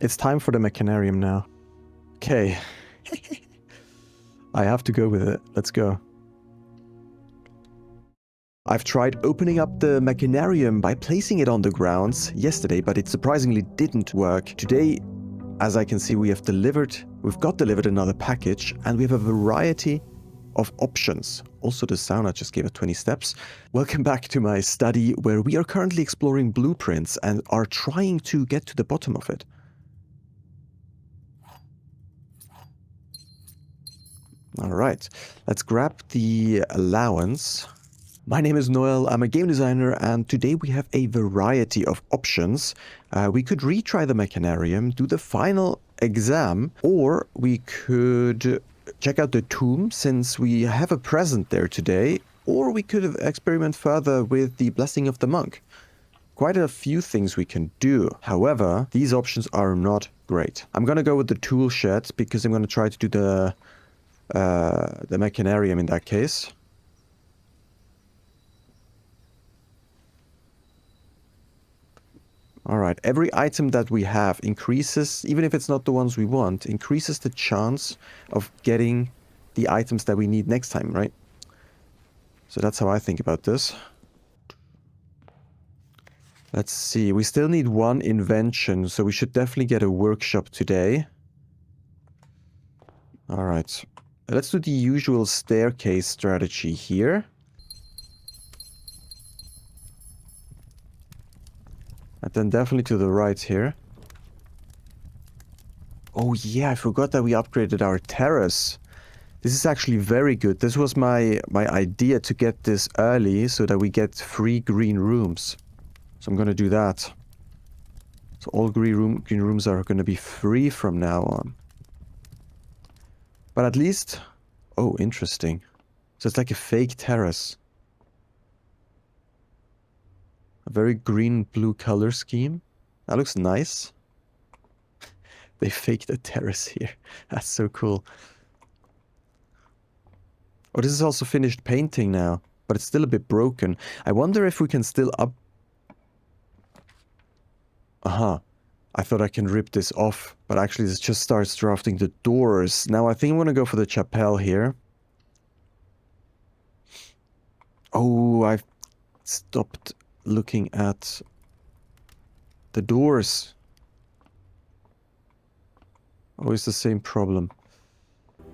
It's time for the Mechanarium now. Okay. I have to go with it. Let's go. I've tried opening up the Mechanarium by placing it on the grounds yesterday, but it surprisingly didn't work. Today, as I can see, we've got delivered another package, and we have a variety of options. Also, the sauna just gave it 20 steps. Welcome back to my study, where we are currently exploring blueprints and are trying to get to the bottom of it. Alright, let's grab the allowance. My name is Noel, I'm a game designer, and today we have a variety of options. We could retry the Mechanarium, do the final exam, or we could check out the tomb since we have a present there today, or we could experiment further with the Blessing of the Monk. Quite a few things we can do. However, these options are not great. I'm gonna go with the tool shed because I'm gonna try to do the Mechanarium in that case. Alright, every item that we have increases, even if it's not the ones we want, increases the chance of getting the items that we need next time, right? So that's how I think about this. Let's see, we still need one invention, so we should definitely get a workshop today. Alright, let's do the usual staircase strategy here. And then definitely to the right here. Oh yeah, I forgot that we upgraded our terrace. This is actually very good. This was my idea to get this early so that we get free green rooms. So I'm gonna do that. So all green rooms are gonna be free from now on. But at least... Oh, interesting. So it's like a fake terrace. A very green-blue color scheme. That looks nice. They faked a terrace here. That's so cool. Oh, this is also finished painting now, but it's still a bit broken. I wonder if we can still up... Aha. I thought I can rip this off, but actually this just starts drafting the doors. Now I think I'm gonna go for the chapel here. Oh, I've stopped looking at the doors. Always the same problem.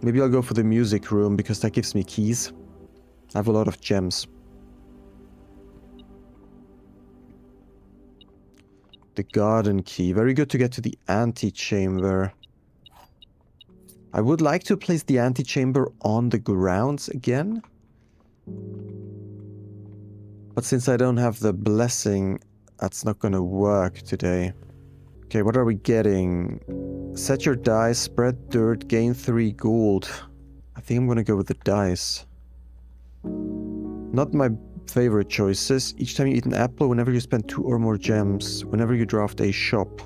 Maybe I'll go for the music room because that gives me keys. I have a lot of gems. The garden key. Very good to get to the antechamber. I would like to place the antechamber on the grounds again. But since I don't have the blessing, that's not gonna work today. Okay, what are we getting? Set your dice, spread dirt, gain 3 gold. I think I'm gonna go with the dice. Not my favorite choices. Each time you eat an apple, whenever you spend 2 or more gems, whenever you draft a shop.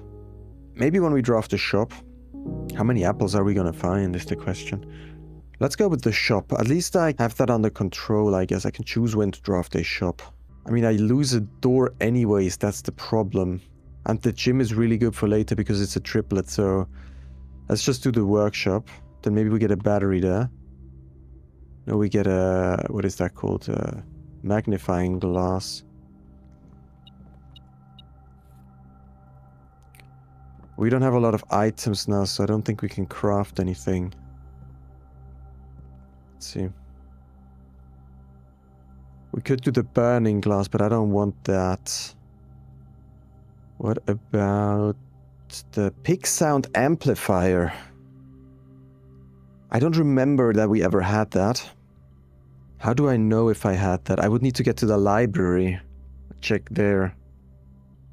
Maybe when we draft a shop. How many apples are we gonna find is the question. Let's go with the shop. At least I have that under control, I guess. I can choose when to draft a shop. I mean, I lose a door anyways, that's the problem. And the gym is really good for later because it's a triplet, so... Let's just do the workshop. Then maybe we get a battery there. No, we get a... What is that called? Magnifying glass. We don't have a lot of items now, so I don't think we can craft anything. Let's see. We could do the burning glass, but I don't want that. What about the pig sound amplifier? I don't remember that we ever had that. How do I know if I had that? I would need to get to the library. Check there.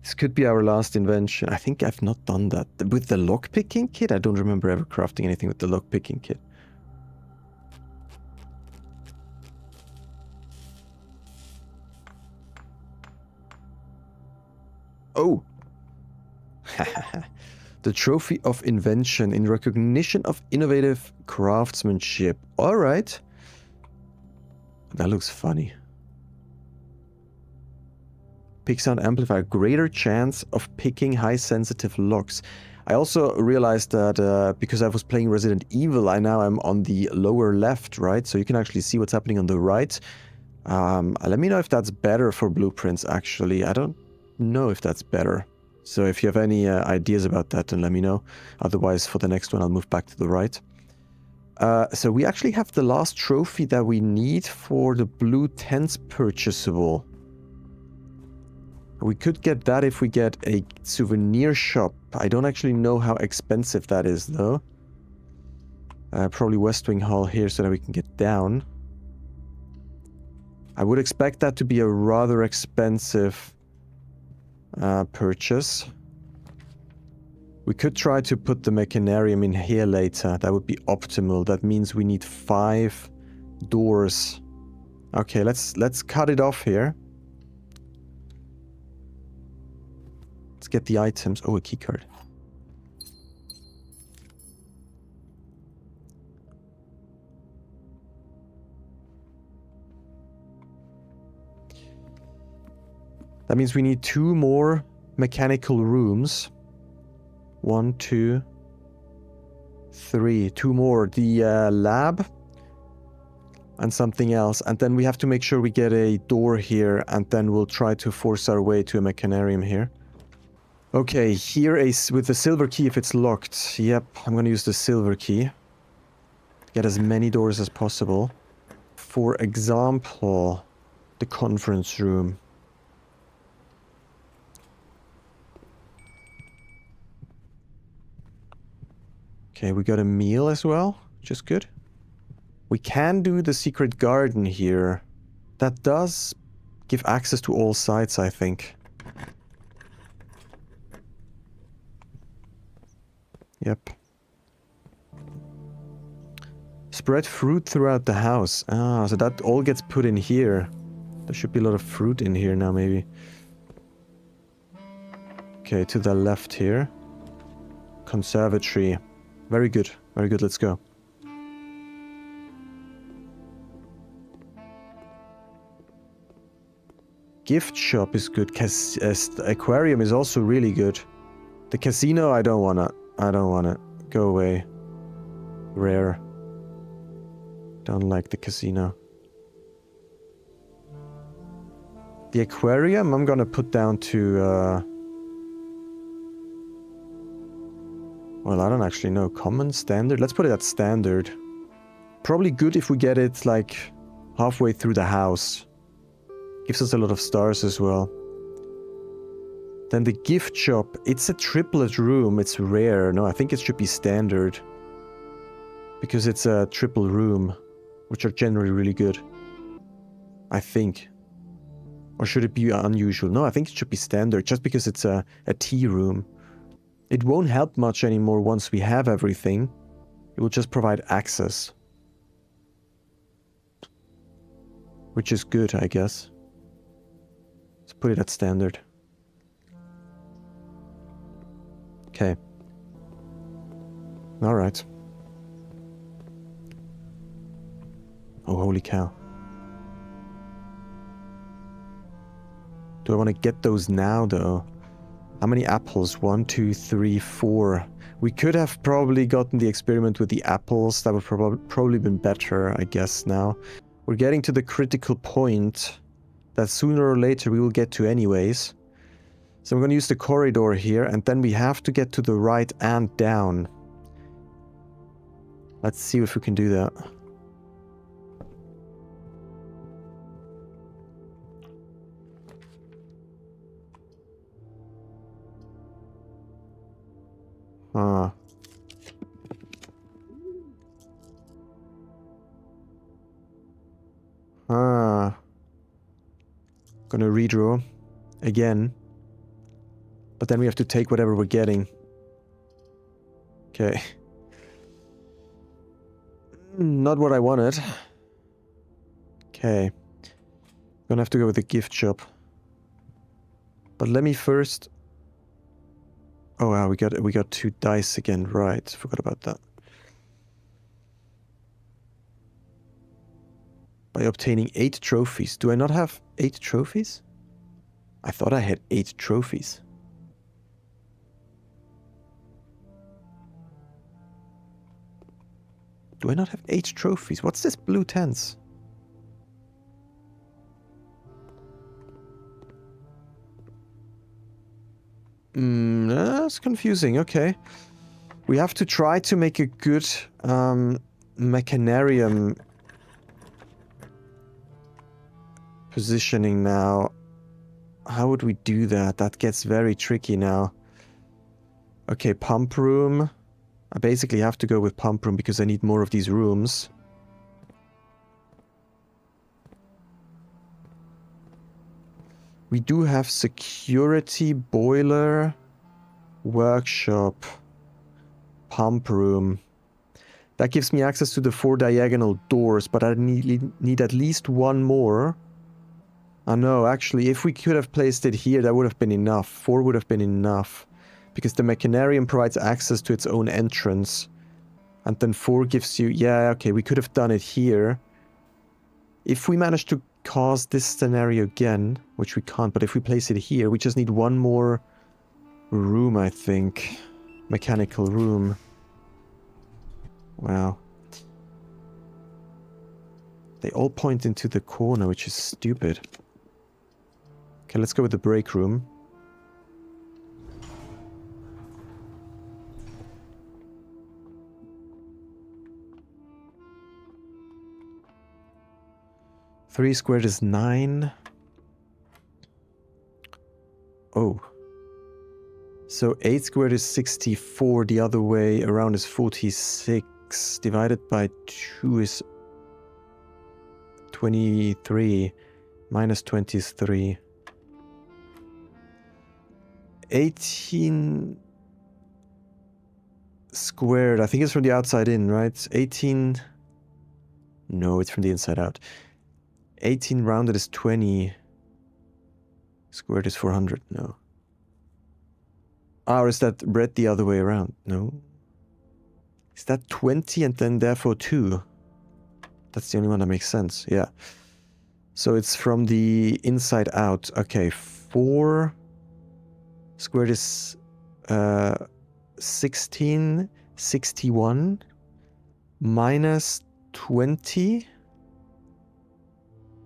This could be our last invention. I think I've not done that. With the lockpicking kit? I don't remember ever crafting anything with the lockpicking kit. Oh! The Trophy of Invention in recognition of innovative craftsmanship. Alright. That looks funny. Pick sound amplifier. Greater chance of picking high sensitive locks. I also realized that because I was playing Resident Evil, I now am on the lower left, right? So you can actually see what's happening on the right. Let me know if that's better for blueprints, actually. I don't know if that's better. So if you have any ideas about that, then let me know. Otherwise, for the next one, I'll move back to the right. So we actually have the last trophy that we need for the blue tents purchasable. We could get that if we get a souvenir shop. I don't actually know how expensive that is, though. Probably West Wing Hall here so that we can get down. I would expect that to be a rather expensive purchase. We could try to put the Mechanarium in here later. That would be optimal. That means we need 5 doors. Okay, let's cut it off here. Let's get the items. Oh, a keycard. That means we need 2 more mechanical rooms. 1, 2, 3. 2 more. The lab and something else. And then we have to make sure we get a door here, and then we'll try to force our way to a Mechanarium here. Okay, here is with the silver key if it's locked. Yep, I'm gonna use the silver key. Get as many doors as possible. For example, the conference room. Okay, we got a meal as well, which is good. We can do the secret garden here. That does give access to all sides, I think. Yep. Spread fruit throughout the house. Ah, so that all gets put in here. There should be a lot of fruit in here now, maybe. Okay, to the left here. Conservatory. Very good. Very good, let's go. Gift shop is good. Aquarium is also really good. The casino, I don't want it. I don't want it. Go away. Rare. Don't like the casino. The aquarium, I'm gonna put down to, well, I don't actually know. Common? Standard? Let's put it at standard. Probably good if we get it, like, halfway through the house. Gives us a lot of stars as well. Then the gift shop. It's a triplet room. It's rare. No, I think it should be standard. Because it's a triple room. Which are generally really good. I think. Or should it be unusual? No, I think it should be standard. Just because it's a tea room. It won't help much anymore once we have everything. It will just provide access. Which is good, I guess. Let's put it at standard. Okay. Alright. Oh, holy cow. Do I want to get those now, though? How many apples? 1, 2, 3, 4. We could have probably gotten the experiment with the apples. That would probably been better, I guess, now. We're getting to the critical point that sooner or later we will get to anyways. So I'm going to use the corridor here, and then we have to get to the right and down. Let's see if we can do that. Huh. Gonna redraw again. But then we have to take whatever we're getting. Okay. Not what I wanted. Okay. Gonna have to go with the gift shop. But let me first... Oh wow, we got 2 dice again, right. Forgot about that. By obtaining 8 trophies. Do I not have 8 trophies? I thought I had 8 trophies. Do I not have 8 trophies? What's this blue tents? That's confusing. Okay. We have to try to make a good Mechanarium positioning now. How would we do that? That gets very tricky now. Okay, pump room. I basically have to go with pump room because I need more of these rooms. We do have security, boiler, workshop, pump room. That gives me access to the 4 diagonal doors, but I need at least one more. Oh no, actually, if we could have placed it here, that would have been enough. 4 would have been enough. Because the Mechanarium provides access to its own entrance. And then 4 gives you... Yeah, okay, we could have done it here. If we manage to cause this scenario again, which we can't, but if we place it here, we just need one more room, I think. Mechanical room. Wow. They all point into the corner, which is stupid. Okay, let's go with the break room. Three squared is 9. Oh. So 8 squared is 64, the other way around is 46. Divided by 2 is 23. Minus 20 is 3. 18 squared, I think it's from the outside in, right? 18... No, it's from the inside out. 18 rounded is 20. Squared is 400, no. Ah, or is that read the other way around? No. Is that 20 and then therefore 2? That's the only one that makes sense, yeah. So it's from the inside out. Okay, 4 squared is 16, 61 minus 20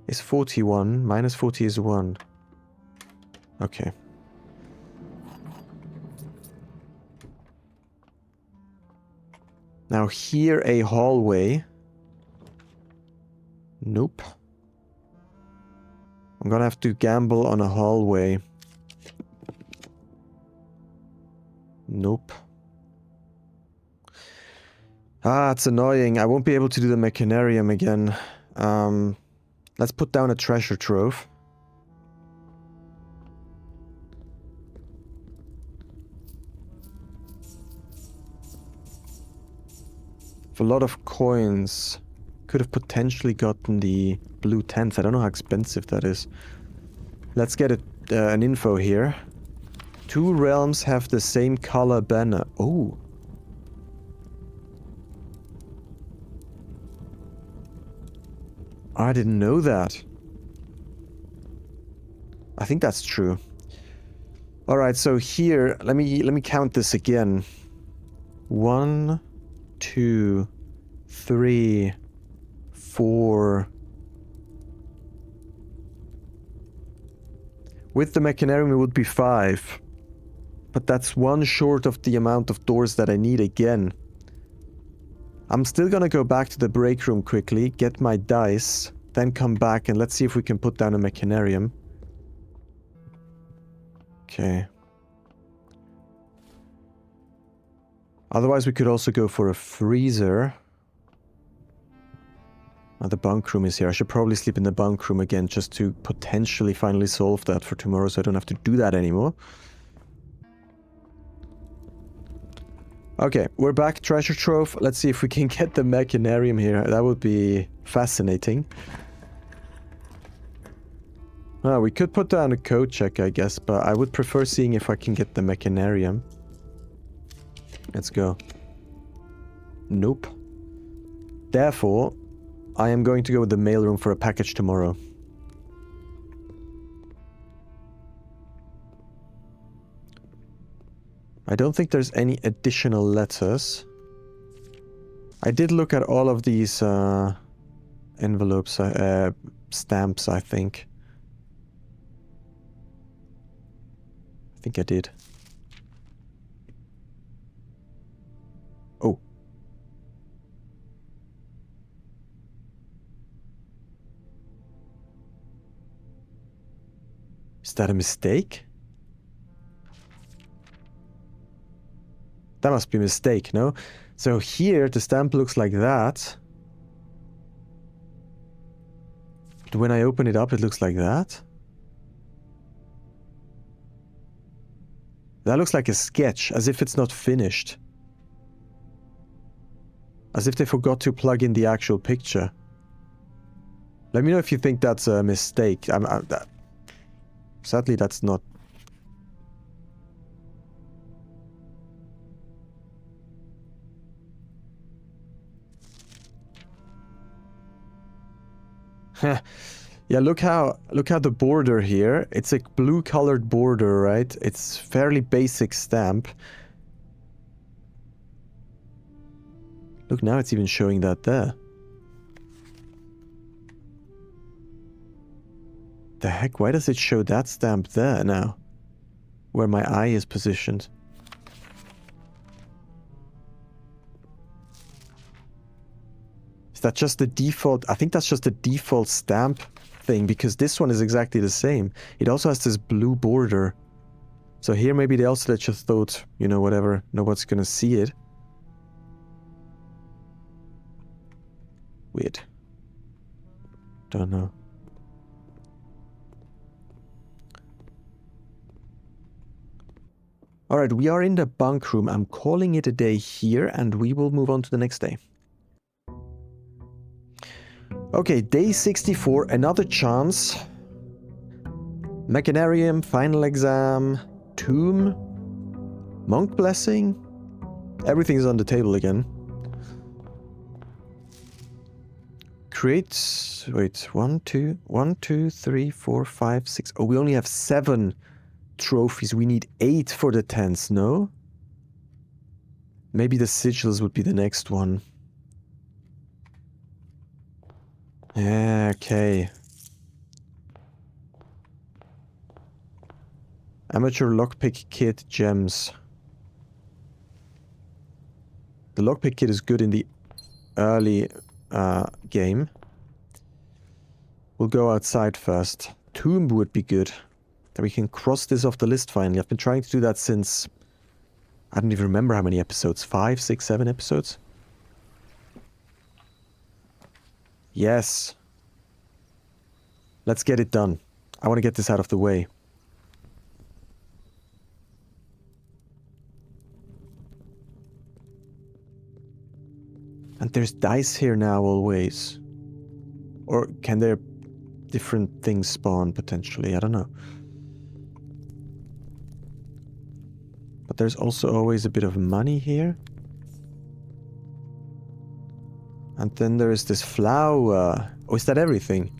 is 41, minus 40 is 1. Okay. Now here a hallway. Nope. I'm gonna have to gamble on a hallway. Nope. Ah, it's annoying. I won't be able to do the Mechanarium again. Let's put down a treasure trove. For a lot of coins. Could have potentially gotten the blue tents. I don't know how expensive that is. Let's get an info here. 2 realms have the same color banner. Oh. I didn't know that. I think that's true. Alright, so here, let me count this again. 1, 2, 3, 4. With the Mechanarium it would be 5. But that's 1 short of the amount of doors that I need again. I'm still gonna go back to the break room quickly, get my dice, then come back and let's see if we can put down a Mechanarium. Okay. Otherwise we could also go for a freezer. Oh, the bunk room is here. I should probably sleep in the bunk room again just to potentially finally solve that for tomorrow so I don't have to do that anymore. Okay, we're back. Treasure trove. Let's see if we can get the Mechanarium here. That would be fascinating. Oh, we could put down a code check, I guess, but I would prefer seeing if I can get the Mechanarium. Let's go. Nope. Therefore, I am going to go with the mailroom for a package tomorrow. I don't think there's any additional letters. I did look at all of these envelopes, stamps, I think. I think I did. Oh. Is that a mistake? That must be a mistake, no? So here, the stamp looks like that. But when I open it up, it looks like that. That looks like a sketch, as if it's not finished. As if they forgot to plug in the actual picture. Let me know if you think that's a mistake. Sadly, that's not. Yeah, look how the border here. It's a blue colored border, right? It's fairly basic stamp. Look, now it's even showing that there. The heck? Why does it show that stamp there now? Where my eye is positioned. Is that just the default? I think that's just the default stamp thing, because this one is exactly the same. It also has this blue border. So here maybe they also just thought, you know, whatever, nobody's gonna see it. Weird. Don't know. Alright, we are in the bunk room. I'm calling it a day here, and we will move on to the next day. Okay, day 64, another chance. Mechanarium, final exam, tomb, monk blessing. Everything's on the table again. Create, wait, 1, 2, 3, 4, 5, 6. Oh, we only have 7 trophies. We need 8 for the 10s, no? Maybe the sigils would be the next one. Yeah, okay. Amateur lockpick kit gems. The lockpick kit is good in the early game. We'll go outside first. Tomb would be good. Then we can cross this off the list finally. I've been trying to do that since... I don't even remember how many episodes. 5, 6, 7 episodes? Yes. Let's get it done. I want to get this out of the way. And there's dice here now always. Or can there different things spawn potentially? I don't know. But there's also always a bit of money here. And then there is this flower. Oh, is that everything?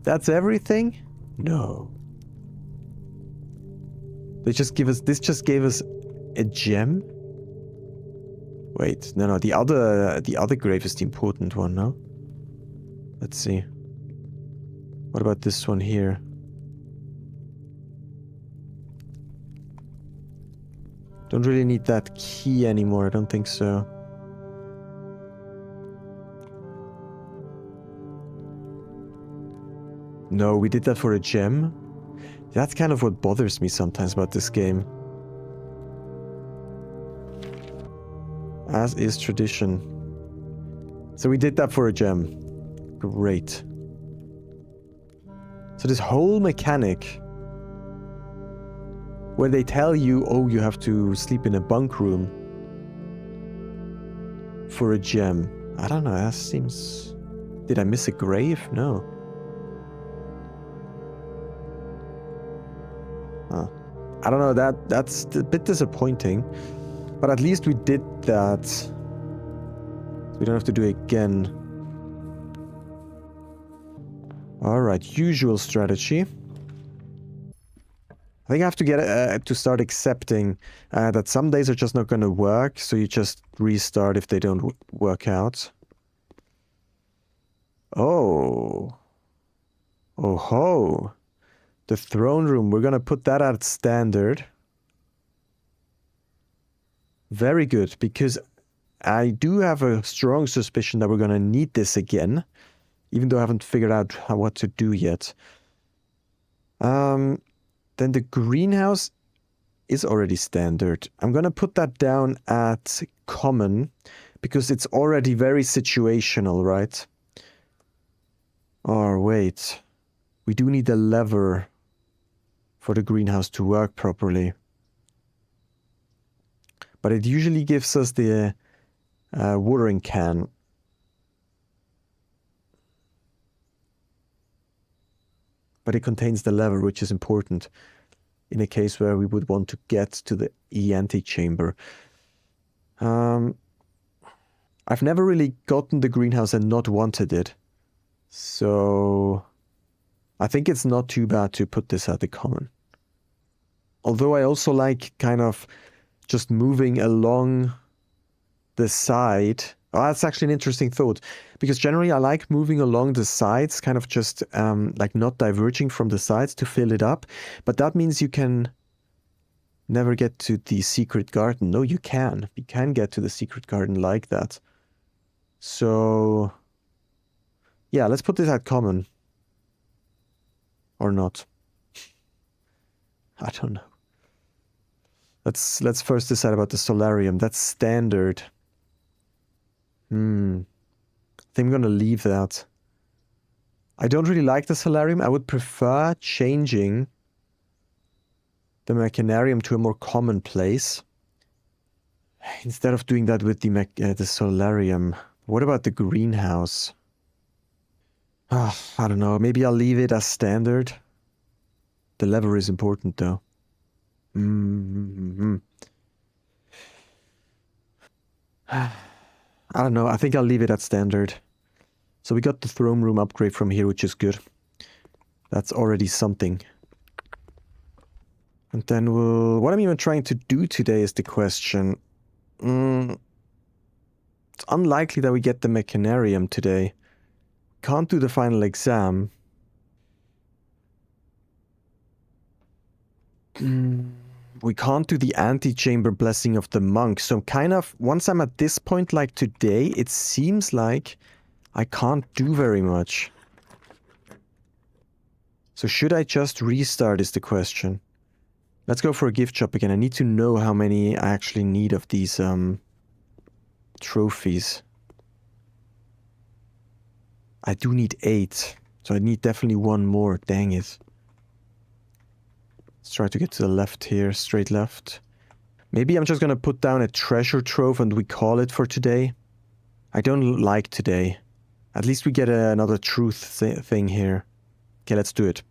That's everything? No. They just give us... This just gave us a gem? Wait, no, the other grave is the important one, no? Let's see. What about this one here? Don't really need that key anymore, I don't think so. No, we did that for a gem? That's kind of what bothers me sometimes about this game. As is tradition. So we did that for a gem. Great. So this whole mechanic where they tell you, oh, you have to sleep in a bunk room for a gem. I don't know, that seems... Did I miss a grave? No. Huh. I don't know, that's a bit disappointing. But at least we did that. We don't have to do it again. Alright, usual strategy. I think I have to get to start accepting that some days are just not going to work, so you just restart if they don't work out. Oh. Oh ho. The throne room, we're going to put that at standard. Very good, because I do have a strong suspicion that we're going to need this again, even though I haven't figured out what to do yet. Then the greenhouse is already standard. I'm going to put that down at common, because it's already very situational, right? Or wait, we do need a lever for the greenhouse to work properly. But it usually gives us the watering can. But it contains the lever, which is important in a case where we would want to get to the antechamber. I've never really gotten the greenhouse and not wanted it. So I think it's not too bad to put this at the common. Although I also like kind of just moving along the side. Oh, that's actually an interesting thought. Because generally I like moving along the sides, kind of just like not diverging from the sides to fill it up. But that means you can never get to the secret garden. No, you can. You can get to the secret garden like that. So yeah, let's put this at common. Or not. I don't know. Let's first decide about the solarium. That's standard. I think I'm gonna leave that. I don't really like the solarium. I would prefer changing the Mechanarium to a more common place. Instead of doing that with the solarium. What about the greenhouse? I don't know. Maybe I'll leave it as standard. The lever is important though. I don't know. I think I'll leave it at standard. So we got the throne room upgrade from here, which is good. That's already something. And then what I'm even trying to do today is the question. It's unlikely that we get the Mechanarium today. Can't do the final exam. We can't do the antechamber blessing of the monk. So kind of, once I'm at this point like today, it seems like I can't do very much. So should I just restart is the question. Let's go for a gift shop again. I need to know how many I actually need of these trophies. I do need 8. So I need definitely one more. Dang it. Let's try to get to the left here. Straight left. Maybe I'm just gonna put down a treasure trove and we call it for today. I don't like today. At least we get another truth thing here. Okay, let's do it.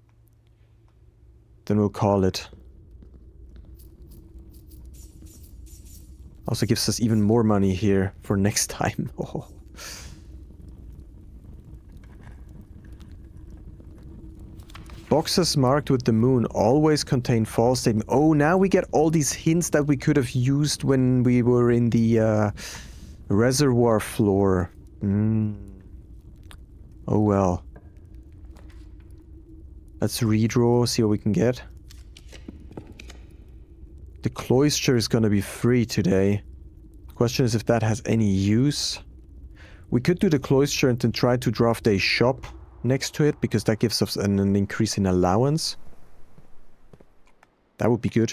Then we'll call it. Also gives us even more money here for next time. Oh. Boxes marked with the moon always contain false statement. Oh, now we get all these hints that we could have used when we were in the reservoir floor. Oh well. Let's redraw, see what we can get. The cloister is gonna be free today. Question is if that has any use. We could do the cloister and then try to draft a shop next to it, because that gives us an increase in allowance. That would be good.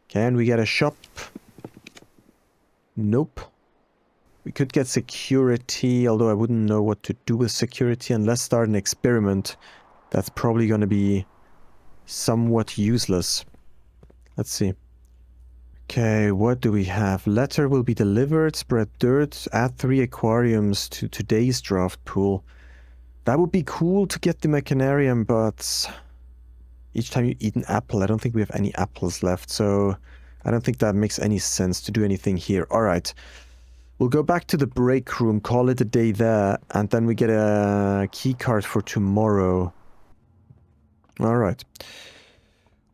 Can we get a shop? Nope. We could get security, although I wouldn't know what to do with security unless start an experiment. That's probably going to be somewhat useless. Let's see. Okay, what do we have? Letter will be delivered, spread dirt, add 3 aquariums to today's draft pool. That would be cool to get the Mechanarium, but each time you eat an apple, I don't think we have any apples left, so I don't think that makes any sense to do anything here. Alright, we'll go back to the break room, call it a day there, and then we get a key card for tomorrow. Alright.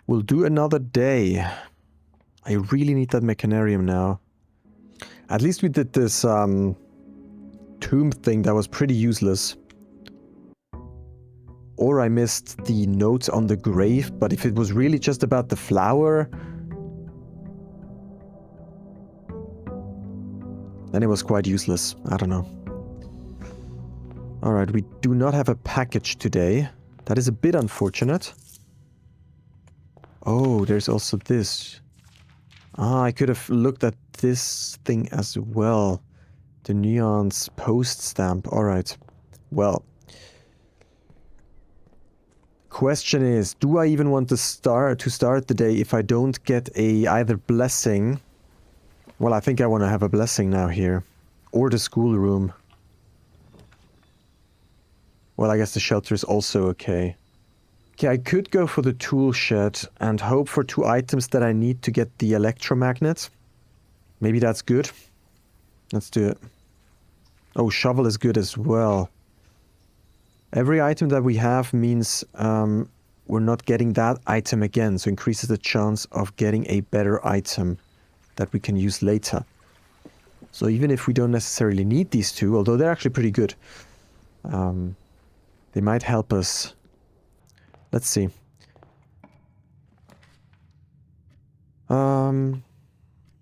We'll do another day. I really need that Mechanarium now. At least we did this tomb thing that was pretty useless. Or I missed the notes on the grave, but if it was really just about the flower, then it was quite useless. I don't know. Alright, we do not have a package today. That is a bit unfortunate. Oh, there's also this. Ah, I could have looked at this thing as well. The Nuance post stamp. Alright. Well. Question is, do I even want to start the day if I don't get a either blessing? Well, I think I want to have a blessing now here. Or the schoolroom. Well, I guess the shelter is also okay. Okay, I could go for the tool shed and hope for 2 items that I need to get the electromagnet. Maybe that's good. Let's do it. Oh, shovel is good as well. Every item that we have means we're not getting that item again, so increases the chance of getting a better item that we can use later. So even if we don't necessarily need these 2, although they're actually pretty good, they might help us. Let's see. I'm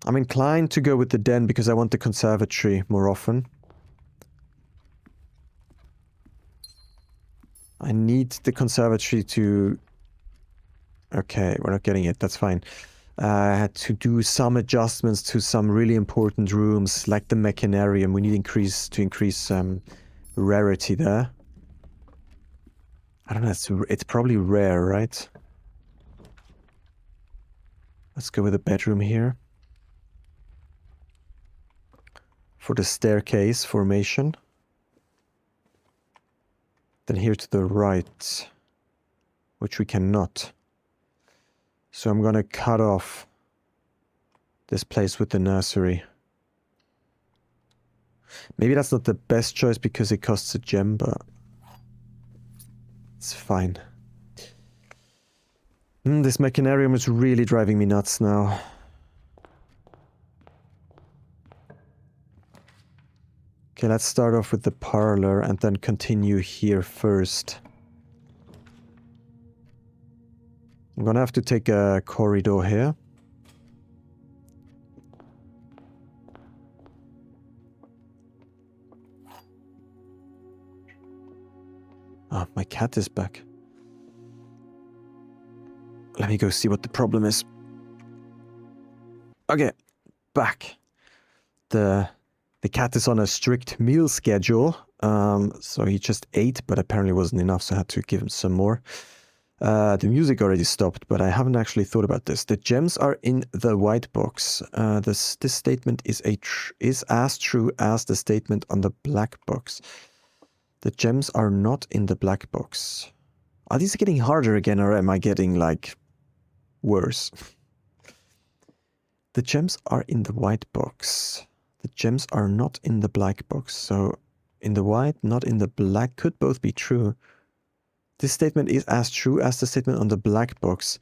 inclined to go with the den because I want the conservatory more often. I need the conservatory to... Okay, we're not getting it. That's fine. I had to do some adjustments to some really important rooms, like the Mechanarium. We need to increase rarity there. I don't know, it's probably rare, right? Let's go with a bedroom here. For the staircase formation. Then here to the right. Which we cannot. So I'm gonna cut off this place with the nursery. Maybe that's not the best choice because it costs a gem, but... it's fine. This Mechanarium is really driving me nuts now. Okay, let's start off with the parlor and then continue here first. I'm gonna have to take a corridor here. Ah, my cat is back. Let me go see what the problem is. Okay, back. The cat is on a strict meal schedule, so he just ate, but apparently wasn't enough, so I had to give him some more. The music already stopped, but I haven't actually thought about this. The gems are in the white box. This statement is as true as the statement on the black box. The gems are not in the black box. Are these getting harder again, or am I getting, like, worse? The gems are in the white box. The gems are not in the black box. So, in the white, not in the black, could both be true. This statement is as true as the statement on the black box.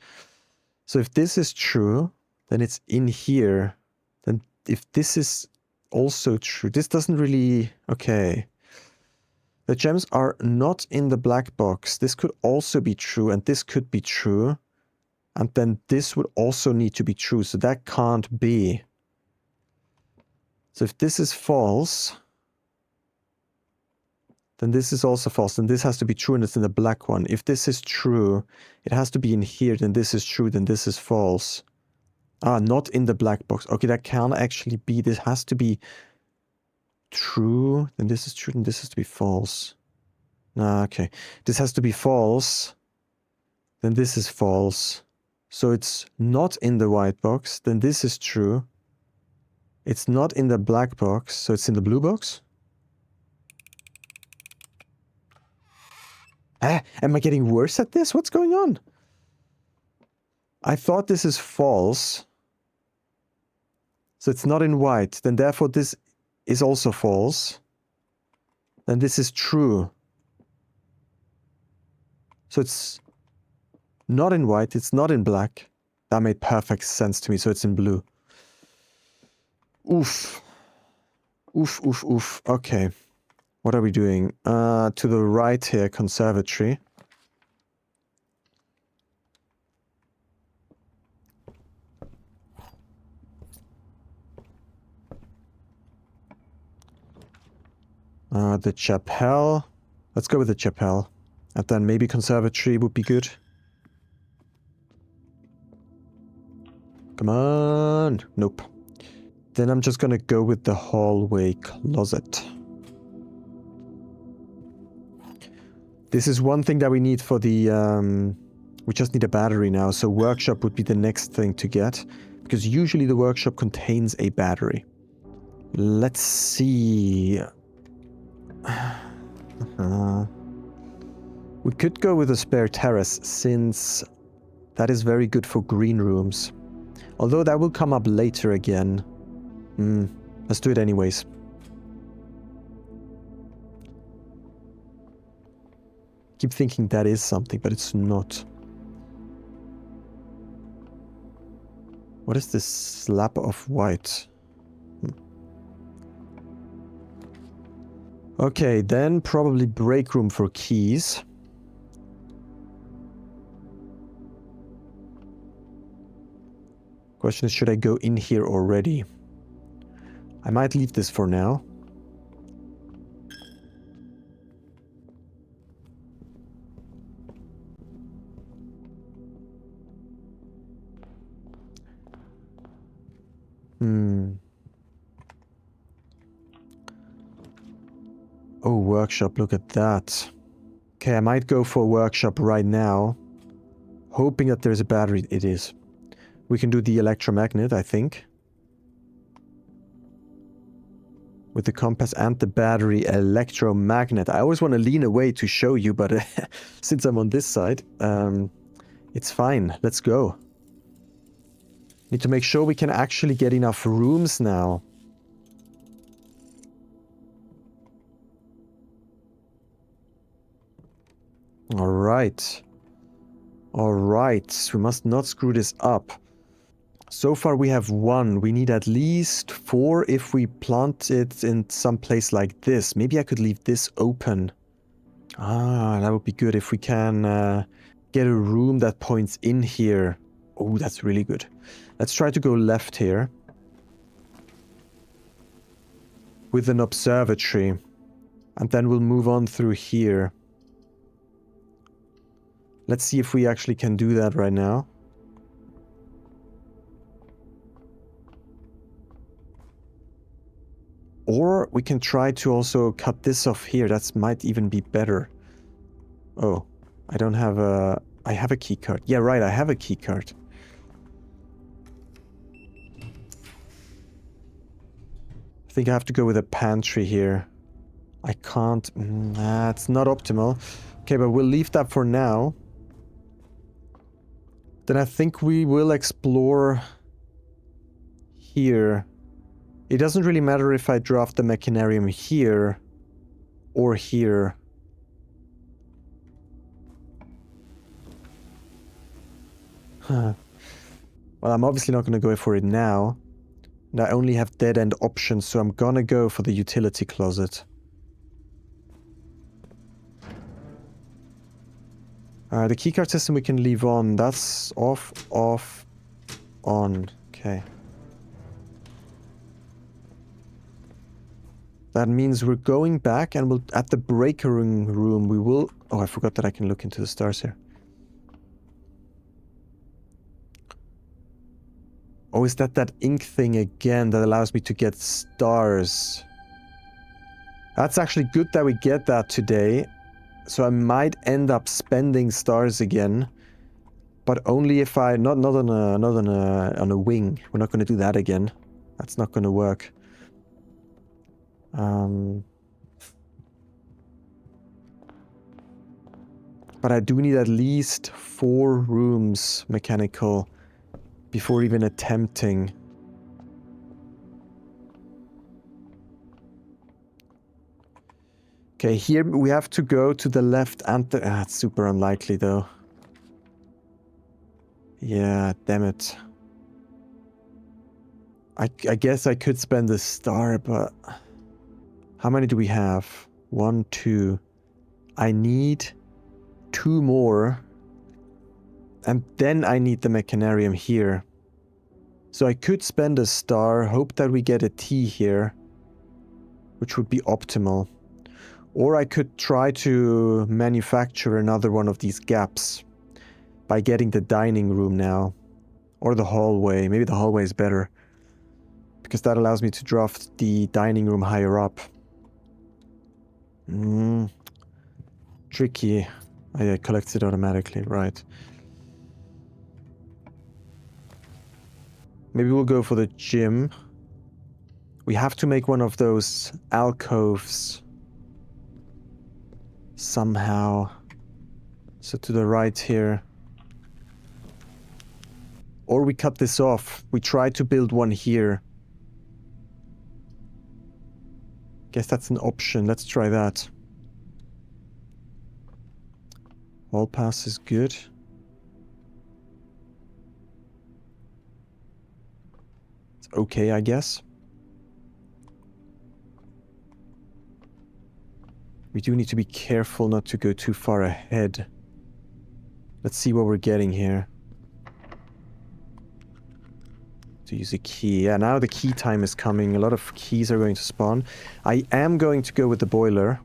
So if this is true, then it's in here. Then if this is also true, this doesn't really... Okay. The gems are not in the black box. This could also be true, and this could be true. And then this would also need to be true, so that can't be. So if this is false... then this is also false. Then this has to be true and it's in the black one. If this is true, it has to be in here. Then this is true. Then this is false. Ah, not in the black box. Okay, that can actually be. This has to be true. Then this is true. Then this has to be false. Nah, okay. This has to be false. Then this is false. So it's not in the white box. Then this is true. It's not in the black box. So it's in the blue box. Am I getting worse at this? What's going on? I thought this is false. So it's not in white. Then therefore this is also false. Then this is true. So it's... Not in white, it's not in black. That made perfect sense to me, so it's in blue. Oof. Oof, oof, oof. Okay. What are we doing? To the right here, conservatory. The chapel. Let's go with the chapel. And then maybe conservatory would be good. Come on. Nope. Then I'm just gonna go with the hallway closet. This is one thing that we need for the... we just need a battery now, so workshop would be the next thing to get. Because usually the workshop contains a battery. Let's see... we could go with a spare terrace, since that is very good for green rooms. Although that will come up later again. Let's do it anyways. Keep thinking that is something, but it's not. What is this slab of white? Okay, then probably break room for keys. Question is, should I go in here already? I might leave this for now. Oh, workshop, look at that. Okay, I might go for a workshop right now. Hoping that there's a battery. It is. We can do the electromagnet, I think. With the compass and the battery electromagnet. I always want to lean away to show you, but since I'm on this side, it's fine. Let's go. Need to make sure we can actually get enough rooms now. Alright. Alright. We must not screw this up. So far we have 1. We need at least 4 if we plant it in some place like this. Maybe I could leave this open. Ah, that would be good if we can get a room that points in here. Oh, that's really good. Let's try to go left here. With an observatory. And then we'll move on through here. Let's see if we actually can do that right now. Or we can try to also cut this off here. That might even be better. Oh, I don't have a... I have a key card. Yeah, right, I have a key card. I think I have to go with a pantry here. I can't... it's not optimal. Okay, but we'll leave that for now. Then I think we will explore here. It doesn't really matter if I draft the Mechanarium here or here. Huh. Well, I'm obviously not going to go for it now. And I only have dead-end options, so I'm gonna go for the utility closet. The keycard system we can leave on. That's off, off, on. Okay. That means we're going back and we'll... At the breakering room, we will... Oh, I forgot that I can look into the stars here. Oh, is that ink thing again that allows me to get stars? That's actually good that we get that today. So I might end up spending stars again. But only if I... Not on a wing. We're not going to do that again. That's not going to work. But I do need at least 4 rooms mechanical before even attempting. Okay, here we have to go to the left and the... it's super unlikely though. Yeah, damn it. I guess I could spend a star, but... How many do we have? 1, 2. I need 2 more. And then I need the Mechanarium here. So I could spend a star, hope that we get a T here, which would be optimal. Or I could try to manufacture another one of these gaps by getting the dining room now. Or the hallway. Maybe the hallway is better. Because that allows me to draft the dining room higher up. Tricky. Oh, yeah, it collects it automatically, right. Maybe we'll go for the gym. We have to make one of those alcoves. Somehow. So to the right here. Or we cut this off. We try to build one here. Guess that's an option. Let's try that. Hall pass is good. It's okay, I guess. We do need to be careful not to go too far ahead. Let's see what we're getting here. To use a key. Yeah, now the key time is coming. A lot of keys are going to spawn. I am going to go with the boiler.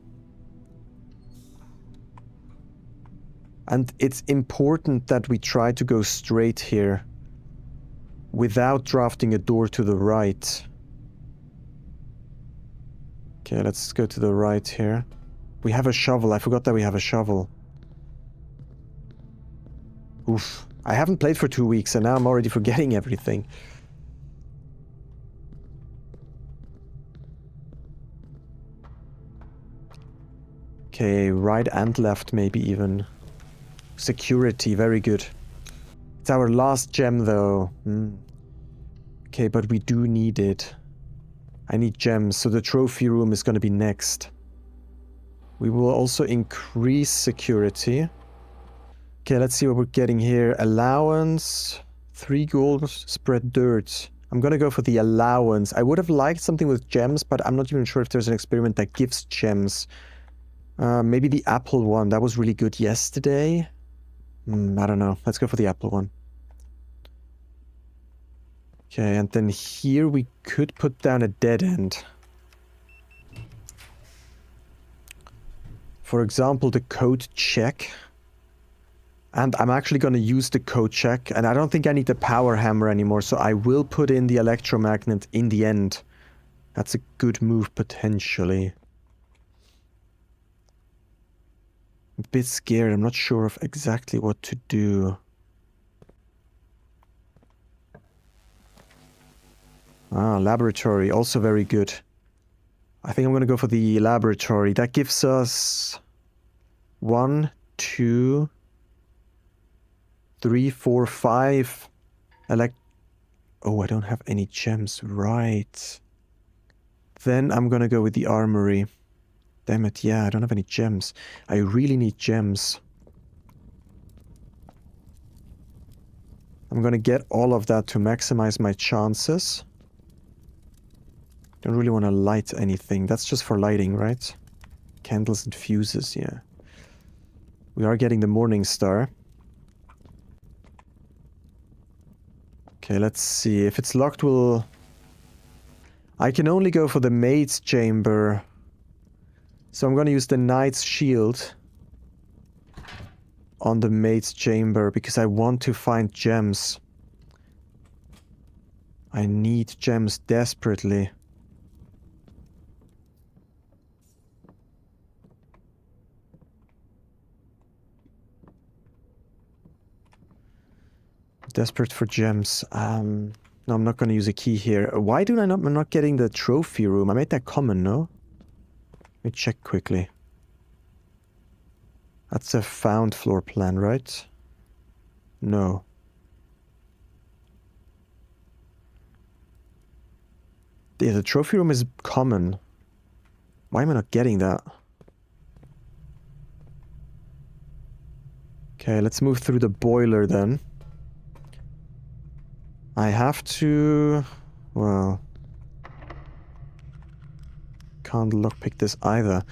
And it's important that we try to go straight here. Without drafting a door to the right. Okay, let's go to the right here. We have a shovel. I forgot that we have a shovel. Oof. I haven't played for 2 weeks and now I'm already forgetting everything. Okay, right and left maybe even. Security, very good. It's our last gem though. Okay, but we do need it. I need gems, so the trophy room is going to be next. We will also increase security. Okay, let's see what we're getting here. Allowance, 3 gold, spread dirt. I'm gonna go for the allowance. I would have liked something with gems, but I'm not even sure if there's an experiment that gives gems. Maybe the apple one. That was really good yesterday. I don't know. Let's go for the apple one. Okay, and then here we could put down a dead end. For example, the code check. And I'm actually going to use the code check. And I don't think I need the power hammer anymore, so I will put in the electromagnet in the end. That's a good move, potentially. I'm a bit scared. I'm not sure of exactly what to do. Ah, laboratory. Also very good. I think I'm going to go for the laboratory. That gives us 1, 2, 3, 4, 5 Oh, I don't have any gems. Right. Then I'm gonna go with the armory. Damn it, yeah, I don't have any gems. I really need gems. I'm gonna get all of that to maximize my chances. Don't really want to light anything. That's just for lighting, right? Candles and fuses, yeah. We are getting the morning star. Okay, let's see. If it's locked, we'll... I can only go for the maid's chamber. So I'm gonna use the knight's shield on the maid's chamber because I want to find gems. I need gems desperately. Desperate for gems. No, I'm not gonna use a key here. Why do I'm not getting the trophy room? I made that common, no? Let me check quickly. That's a found floor plan, right? No. Yeah, the trophy room is common. Why am I not getting that? Okay, let's move through the boiler then. I have to... Well... Can't lockpick this either.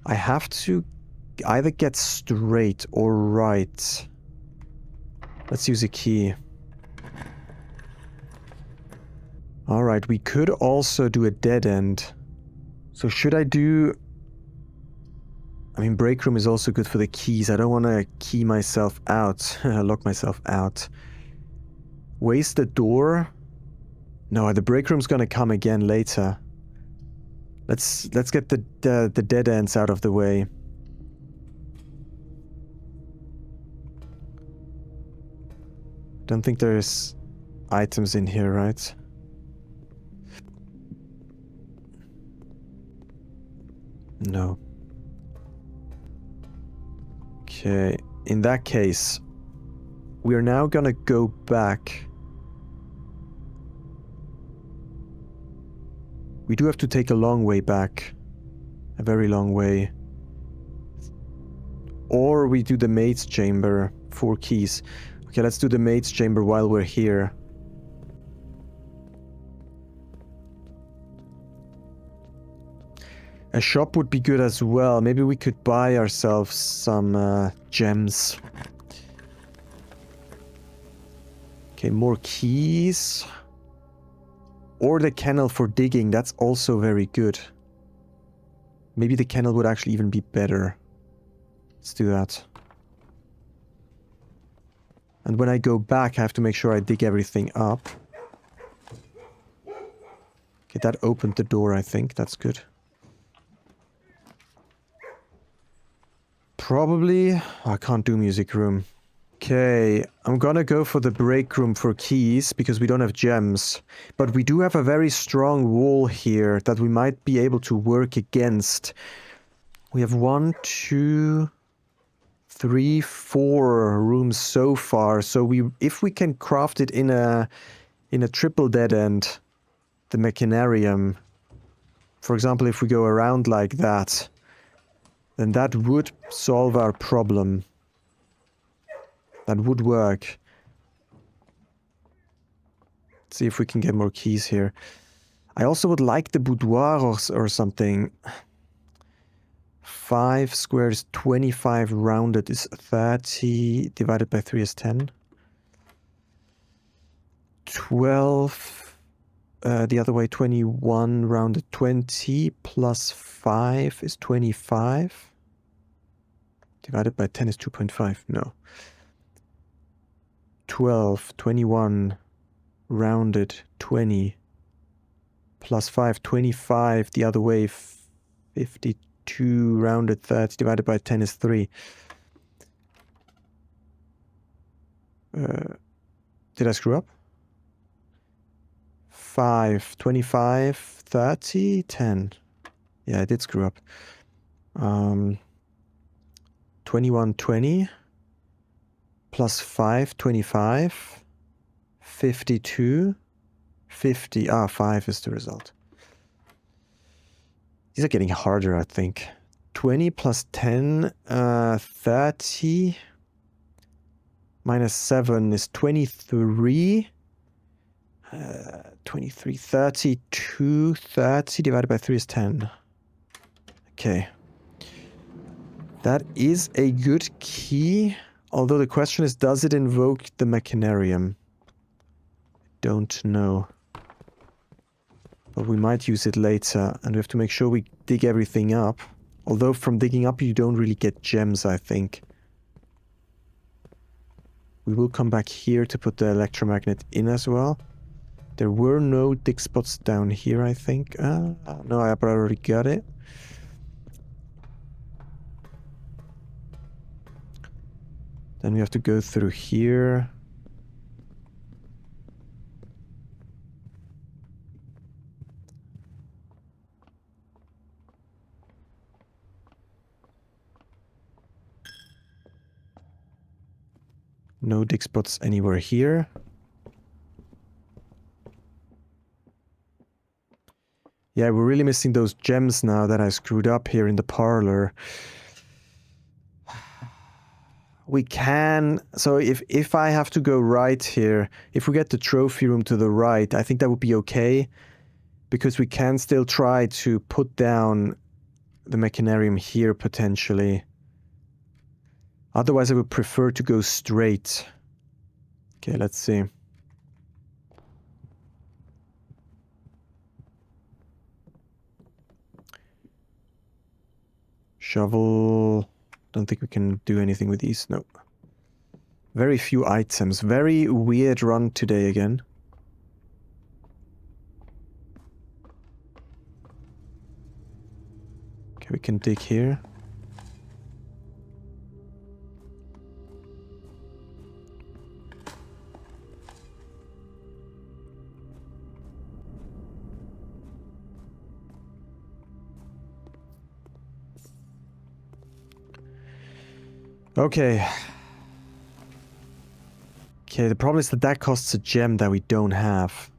I have to either get straight or right. Let's use a key. Alright, we could also do a dead end. So should I do... I mean, break room is also good for the keys. I don't want to key myself out. Lock myself out. Waste the door? No, the break room's gonna come again later. Let's get the dead ends out of the way. Don't think there's items in here, right? No. Okay, in that case, we're now gonna go back. We do have to take a long way back. A very long way. Or we do the maid's chamber. 4 keys. Okay, let's do the maid's chamber while we're here. A shop would be good as well. Maybe we could buy ourselves some gems. Okay, more keys. Or the kennel for digging. That's also very good. Maybe the kennel would actually even be better. Let's do that. And when I go back, I have to make sure I dig everything up. Okay, that opened the door, I think. That's good. Probably... I can't do music room. Okay, I'm gonna go for the break room for keys, because we don't have gems. But we do have a very strong wall here that we might be able to work against. We have 1, 2, 3, 4 rooms so far. So if we can craft it in a triple dead end, the Mechanarium, for example, if we go around like that, then that would solve our problem. That would work. Let's see if we can get more keys here. I also would like the boudoir or something. 5 squares, 25 rounded is 30, divided by 3 is 10. 12, the other way, 21 rounded 20, plus 5 is 25. Divided by 10 is 2.5, no. 12, 21, rounded 20, plus 5, 25, the other way, 52, rounded 30, divided by 10 is 3. Did I screw up? 5, 25, 30, 10. Yeah, I did screw up. 21, 20. Plus 5, 25, 52, 50. 5 is the result. These are getting harder, I think. 20 plus 10, 30. Minus 7 is 23. 23, 32, 30 divided by 3 is 10. Okay. That is a good key. Although the question is, does it invoke the Mechanarium? Don't know. But we might use it later, and we have to make sure we dig everything up. Although from digging up you don't really get gems, I think. We will come back here to put the electromagnet in as well. There were no dig spots down here, I think. No, I already got it. Then we have to go through here. No dig spots anywhere here. Yeah, we're really missing those gems now that I screwed up here in the parlor. We can... So if I have to go right here, if we get the trophy room to the right, I think that would be okay. Because we can still try to put down the Mechanarium here, potentially. Otherwise, I would prefer to go straight. Okay, let's see. Shovel... Don't think we can do anything with these, no. Very few items. Very weird run today again. Okay, we can dig here. Okay. Okay, the problem is that that costs a gem that we don't have.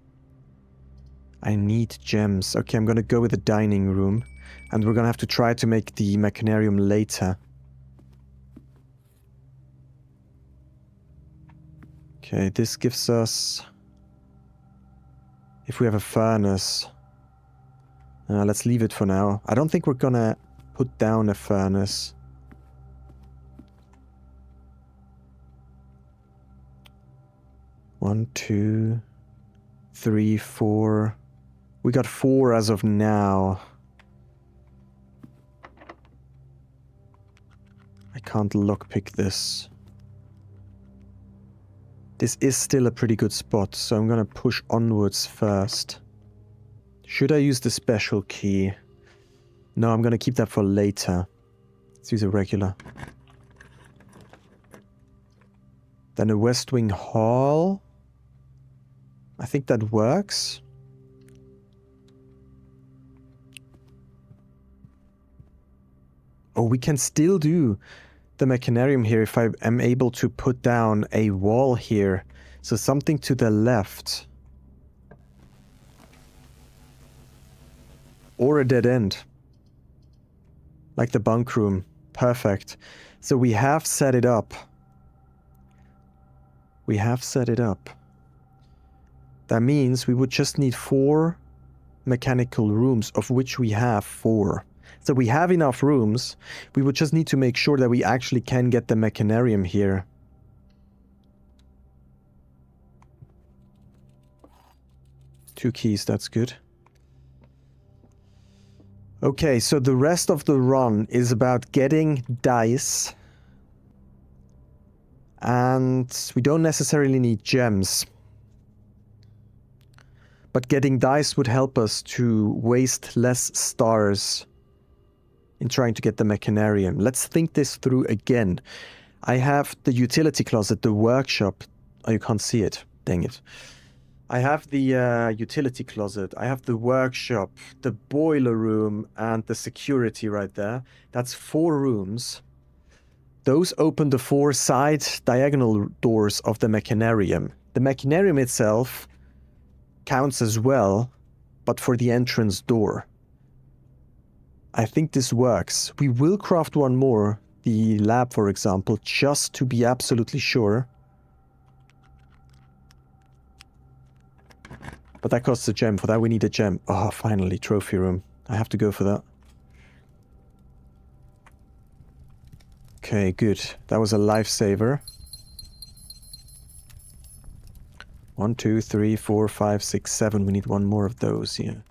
I need gems. Okay, I'm gonna go with the dining room. And we're gonna have to try to make the Mechanarium later. Okay, this gives us... If we have a furnace... let's leave it for now. I don't think we're gonna put down a furnace. One, two, three, four. We got 4 as of now. I can't lockpick this. This is still a pretty good spot, so I'm gonna push onwards first. Should I use the special key? No, I'm gonna keep that for later. Let's use a regular. Then a West Wing Hall. I think that works. Oh, we can still do the Mechanarium here if I am able to put down a wall here. So something to the left. Or a dead end. Like the bunk room. Perfect. So we have set it up. We have set it up. That means we would just need 4 mechanical rooms, of which we have 4. So we have enough rooms. We would just need to make sure that we actually can get the Mechanarium here. Two keys, that's good. Okay, so the rest of the run is about getting dice. And we don't necessarily need gems. But getting dice would help us to waste less stars in trying to get the Mechanarium. Let's think this through again. I have the utility closet, the workshop. Oh, you can't see it. Dang it. I have the utility closet. I have the workshop, the boiler room, and the security right there. That's 4 rooms. Those open the 4 side diagonal doors of the Mechanarium. The Mechanarium itself counts as well, but for the entrance door. I think this works. We will craft one more, the lab for example, just to be absolutely sure. But that costs a gem. For that we need a gem. Oh, finally, trophy room. I have to go for that. Okay, good. That was a lifesaver. 1, 2, 3, 4, 5, 6, 7. We need one more of those here.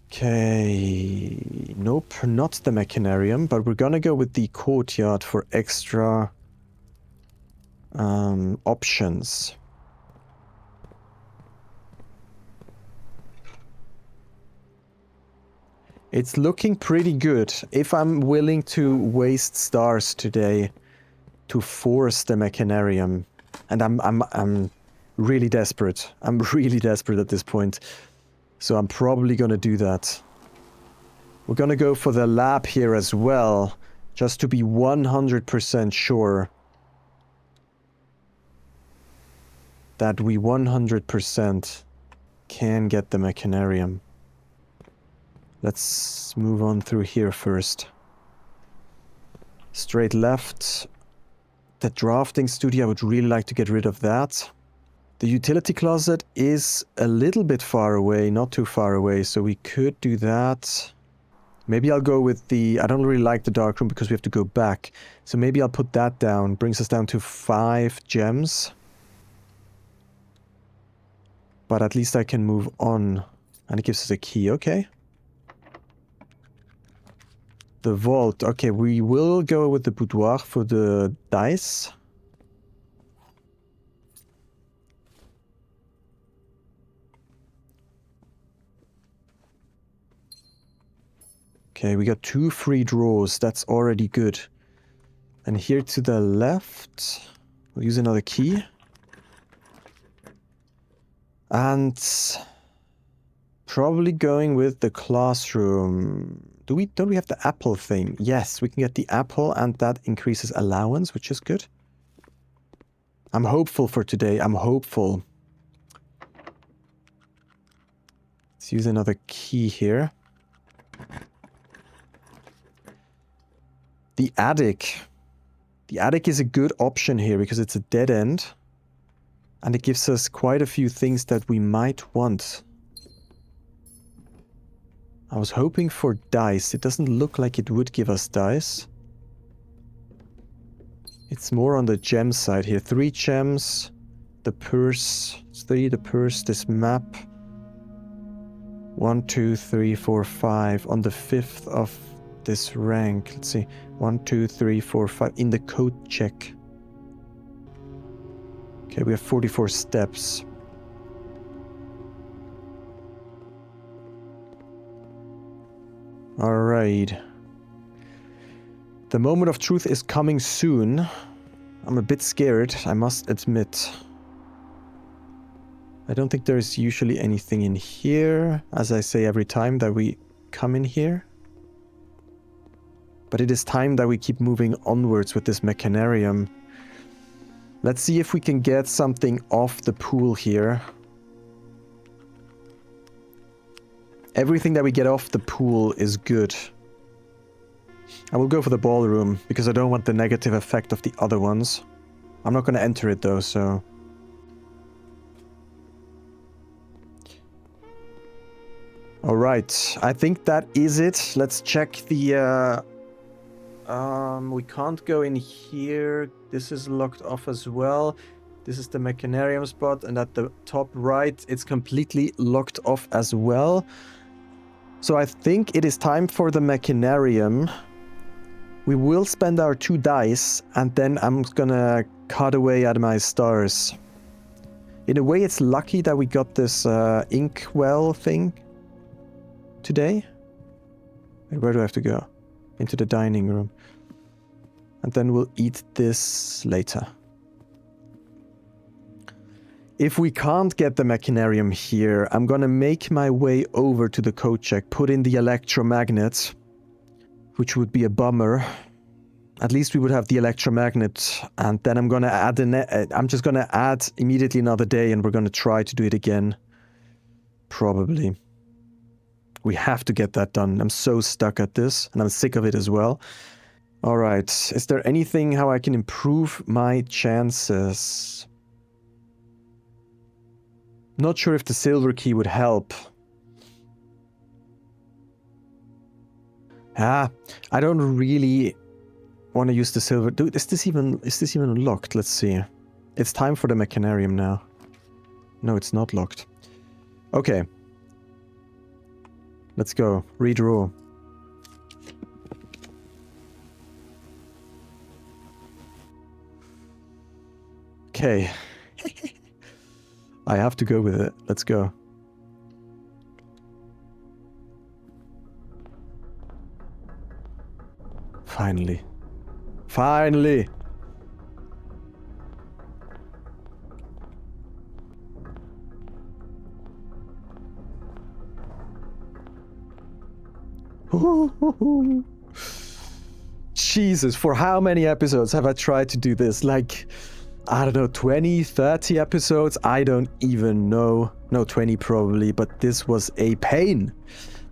Okay. Nope, not the Mechanarium, but we're gonna go with the courtyard for extra options. It's looking pretty good. If I'm willing to waste stars today to force the Mechanarium. And I'm really desperate. I'm really desperate at this point. So I'm probably gonna do that. We're gonna go for the lab here as well, just to be 100% sure that we 100% can get the Mechanarium. Let's move on through here first. Straight left. The drafting studio, I would really like to get rid of that. The utility closet is a little bit far away, not too far away, so we could do that. Maybe I'll go with the... I don't really like the dark room because we have to go back. So maybe I'll put that down. Brings us down to 5 gems. But at least I can move on. And it gives us a key, okay. The vault. Okay, we will go with the boudoir for the dice. Okay, we got 2 free draws. That's already good. And here to the left, we'll use another key. And probably going with the classroom. Don't we have the apple thing? Yes, we can get the apple and that increases allowance, which is good. I'm hopeful for today. I'm hopeful. Let's use another key here. The attic. The attic is a good option here because it's a dead end. And it gives us quite a few things that we might want. I was hoping for dice. It doesn't look like it would give us dice. It's more on the gem side here. 3 gems. The purse. 3, the purse, this map. 1, 2, 3, 4, 5. On the 5th of this rank. Let's see. 1, 2, 3, 4, 5. In the code check. Okay, we have 44 steps. Alright. The moment of truth is coming soon. I'm a bit scared, I must admit. I don't think there's usually anything in here, as I say every time that we come in here. But it is time that we keep moving onwards with this Mechanarium. Let's see if we can get something off the pool here. Everything that we get off the pool is good. I will go for the ballroom, because I don't want the negative effect of the other ones. I'm not going to enter it though, so... Alright, I think that is it. Let's check the... we can't go in here. This is locked off as well. This is the Mechanarium spot, and at the top right, it's completely locked off as well. So I think it is time for the Mechanarium. We will spend our 2 dice, and then I'm gonna cut away at my stars. In a way, it's lucky that we got this inkwell thing today. Wait, where do I have to go? Into the dining room. And then we'll eat this later. If we can't get the Mechanarium here, I'm gonna make my way over to the code check, put in the electromagnet, which would be a bummer. At least we would have the electromagnet, and then I'm gonna add I'm just gonna add immediately another day, and we're gonna try to do it again. Probably. We have to get that done. I'm so stuck at this, and I'm sick of it as well. Alright, is there anything how I can improve my chances? Not sure if the silver key would help. I don't really want to use the silver. Dude, is this even locked? Let's see. It's time for the Mechanarium now. No, it's not locked. Okay. Let's go. Redraw. Okay. I have to go with it. Let's go. Finally. Finally! Jesus, for how many episodes have I tried to do this? Like, I don't know, 20, 30 episodes? I don't even know. No, 20 probably, but this was a pain.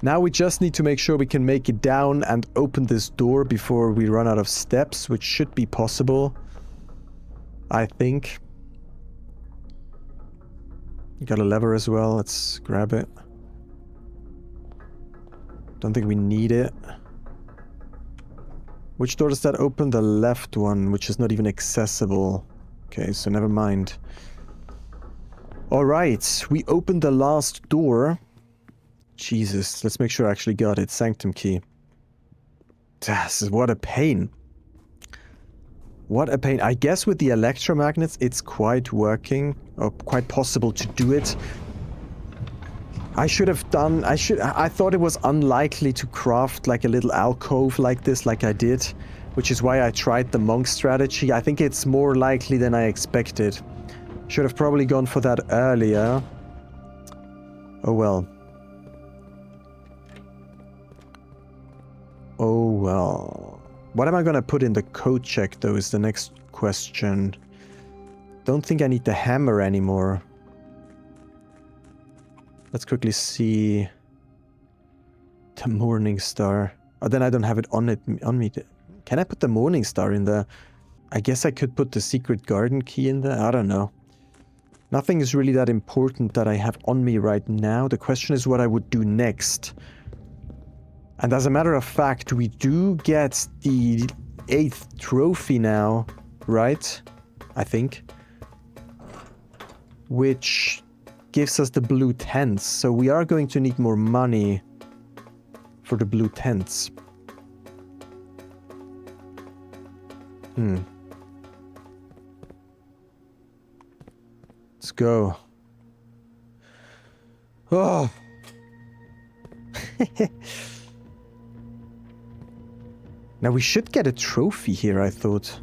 Now we just need to make sure we can make it down and open this door before we run out of steps, which should be possible. I think. Got a lever as well. Let's grab it. Don't think we need it. Which door does that open? The left one, which is not even accessible. Okay, so never mind. Alright, we opened the last door. Jesus, let's make sure I actually got it. Sanctum key. What a pain. What a pain. I guess with the electromagnets, it's quite working. Or quite possible to do it. I thought it was unlikely to craft like a little alcove like this, like I did. Which is why I tried the monk strategy. I think it's more likely than I expected. Should have probably gone for that earlier. Oh well. Oh well. What am I gonna put in the code check though is the next question. Don't think I need the hammer anymore. Let's quickly see. The Morning Star. Oh, then I don't have it on me. Can I put the Morning Star in there? I guess I could put the secret garden key in there. I don't know. Nothing is really that important that I have on me right now. The question is what I would do next. And as a matter of fact, we do get the 8th trophy now, right? I think. Which gives us the blue tents. So we are going to need more money for the blue tents. Let's go. Oh. Now we should get a trophy here, I thought.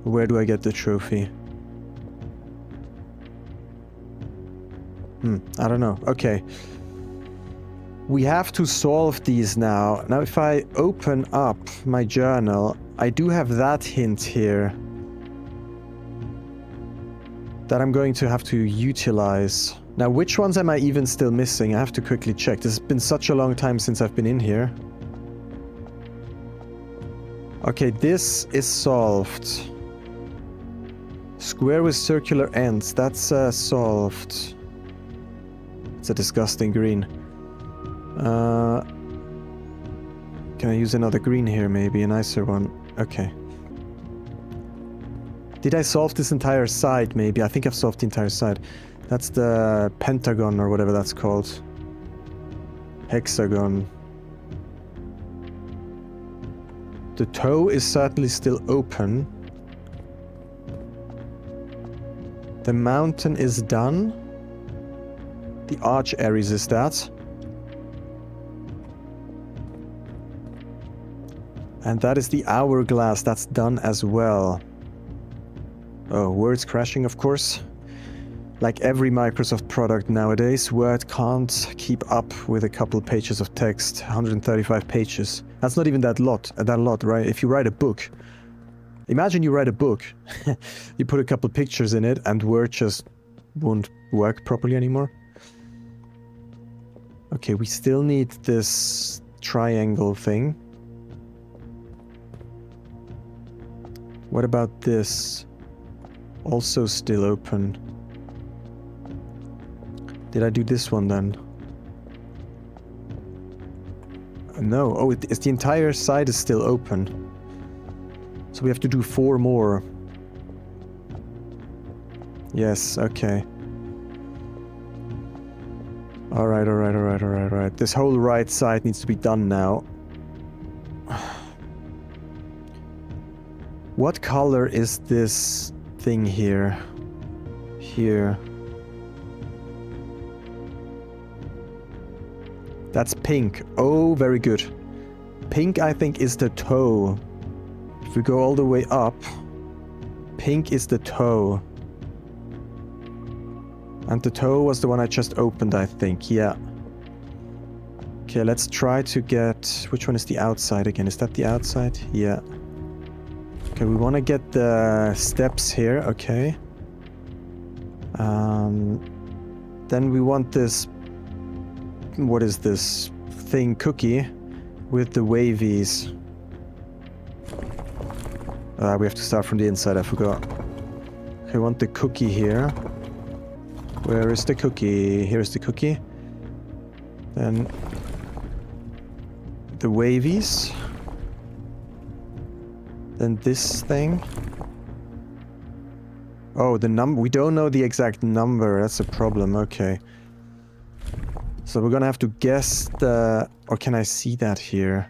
Where do I get the trophy? I don't know. Okay. We have to solve these now. Now if I open up my journal, I do have that hint here that I'm going to have to utilize. Now which ones am I even still missing? I have to quickly check. This has been such a long time since I've been in here. Okay, this is solved. Square with circular ends. That's solved. It's a disgusting green. Can I use another green here, maybe? A nicer one. Okay. Did I solve this entire side, maybe? I think I've solved the entire side. That's the pentagon, or whatever that's called. Hexagon. The toe is certainly still open. The mountain is done. The arch Ares is that. And that is the hourglass. That's done as well. Oh, Word's crashing, of course. Like every Microsoft product nowadays, Word can't keep up with a couple pages of text. 135 pages. That's not even that lot, right? If you write a book, imagine you write a book. You put a couple pictures in it, and Word just won't work properly anymore. Okay, we still need this triangle thing. What about this? Also still open. Did I do this one then? No. Oh, it's the entire side is still open. So we have to do 4 more. Yes, okay. Alright. This whole right side needs to be done now. What color is this thing here? Here. That's pink. Oh, very good. Pink, I think, is the toe. If we go all the way up, pink is the toe. And the toe was the one I just opened, I think. Yeah. Okay, let's try to get... Which one is the outside again? Is that the outside? Yeah. Okay, we want to get the steps here. Okay. Then we want this... What is this thing? Cookie with the wavies. We have to start from the inside, I forgot. I want the cookie here. Where is the cookie? Here's the cookie. Then the wavies. Then this thing. Oh, the number. We don't know the exact number. That's a problem. Okay. So we're gonna have to guess the... Or can I see that here?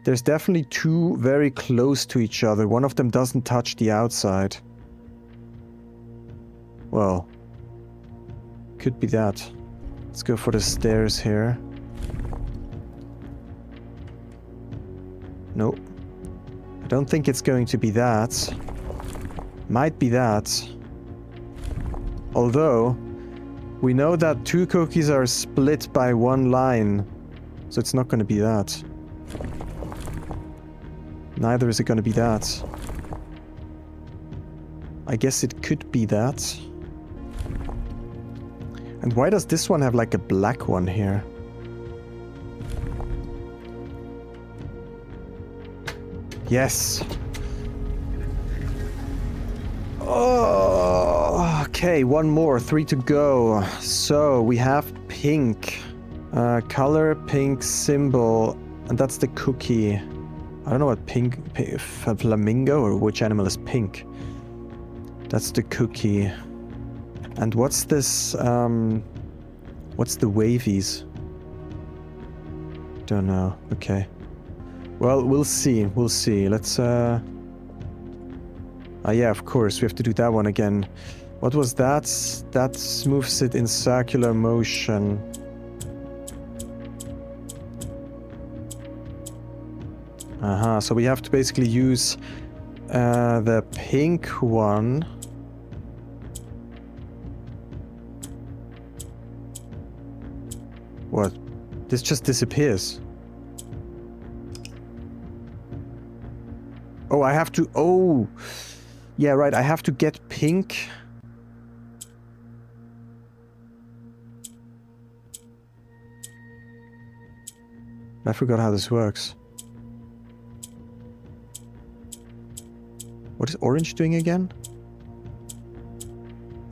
There's definitely two very close to each other. One of them doesn't touch the outside. Well, could be that. Let's go for the stairs here. Nope. I don't think it's going to be that. Might be that. Although, we know that two cookies are split by one line. So it's not going to be that. Neither is it going to be that. I guess it could be that. And why does this one have like a black one here? Yes. Oh, okay, one more, 3 to go. So we have pink. Color, pink, symbol, and that's the cookie. I don't know what pink, flamingo, or which animal is pink. That's the cookie. And what's this, what's the wavies? Don't know, okay. Well, we'll see, let's, yeah, of course, we have to do that one again. What was that? That moves it in circular motion. So we have to basically use the pink one. What? This just disappears. Oh, I have to... Oh! Yeah, right, I have to get pink. I forgot how this works. What is orange doing again?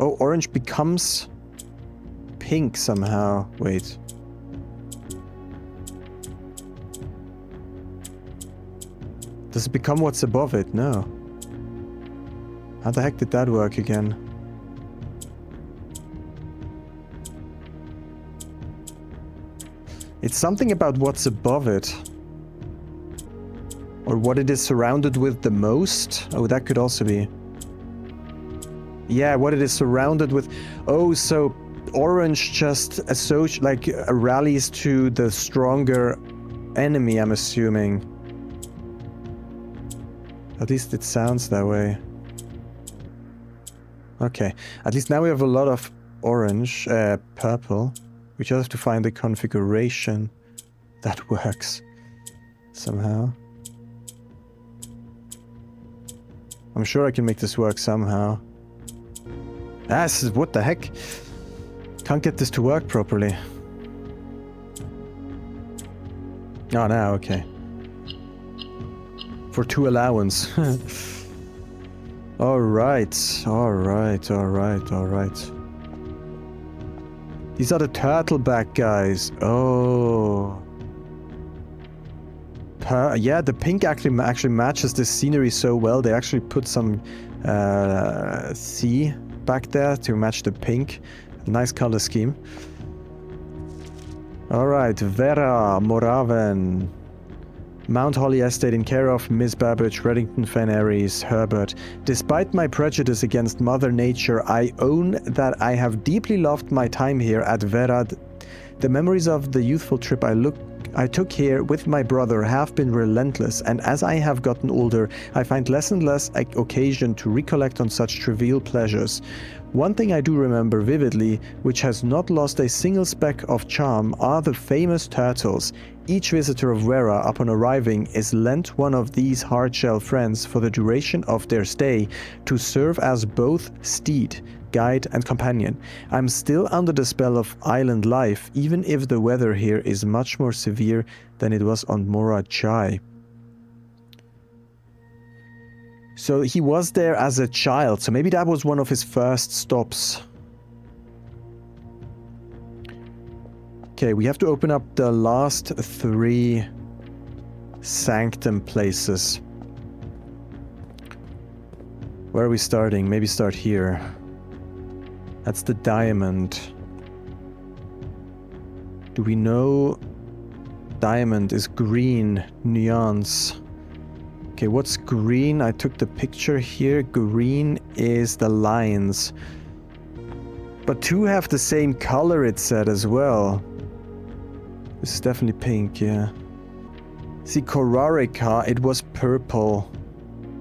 Oh, orange becomes pink somehow. Wait. Does it become what's above it? No. How the heck did that work again? It's something about what's above it. Or what it is surrounded with the most? Oh, that could also be. Yeah, what it is surrounded with. Oh, so orange just rallies to the stronger enemy, I'm assuming. At least it sounds that way. Okay, at least now we have a lot of orange, purple. We just have to find the configuration that works somehow. I'm sure I can make this work somehow. This is... what the heck? Can't get this to work properly. Oh, now, okay. For 2 allowance. Alright. These are the turtleback guys. Oh. Yeah, the pink actually matches this scenery so well. They actually put some sea back there to match the pink. Nice color scheme. Alright, Vera Moraven. Mount Holly Estate in care of Miss Babbage, Reddington Fen Aries, Herbert. Despite my prejudice against Mother Nature, I own that I have deeply loved my time here at Vera. The memories of the youthful trip I took here with my brother have been relentless, and as I have gotten older, I find less and less occasion to recollect on such trivial pleasures. One thing I do remember vividly, which has not lost a single speck of charm, are the famous turtles. Each visitor of Vera upon arriving is lent one of these hardshell friends for the duration of their stay to serve as both steed, guide and companion. I'm still under the spell of island life, even if the weather here is much more severe than it was on Mora Chai. So he was there as a child, so maybe that was one of his first stops. Okay, we have to open up the last 3 sanctum places. Where are we starting? Maybe start here. That's the diamond. Do we know diamond is green nuance? Okay, what's green? I took the picture here. Green is the lines. But 2 have the same color, it said as well. This is definitely pink, yeah. See, Korarica, it was purple.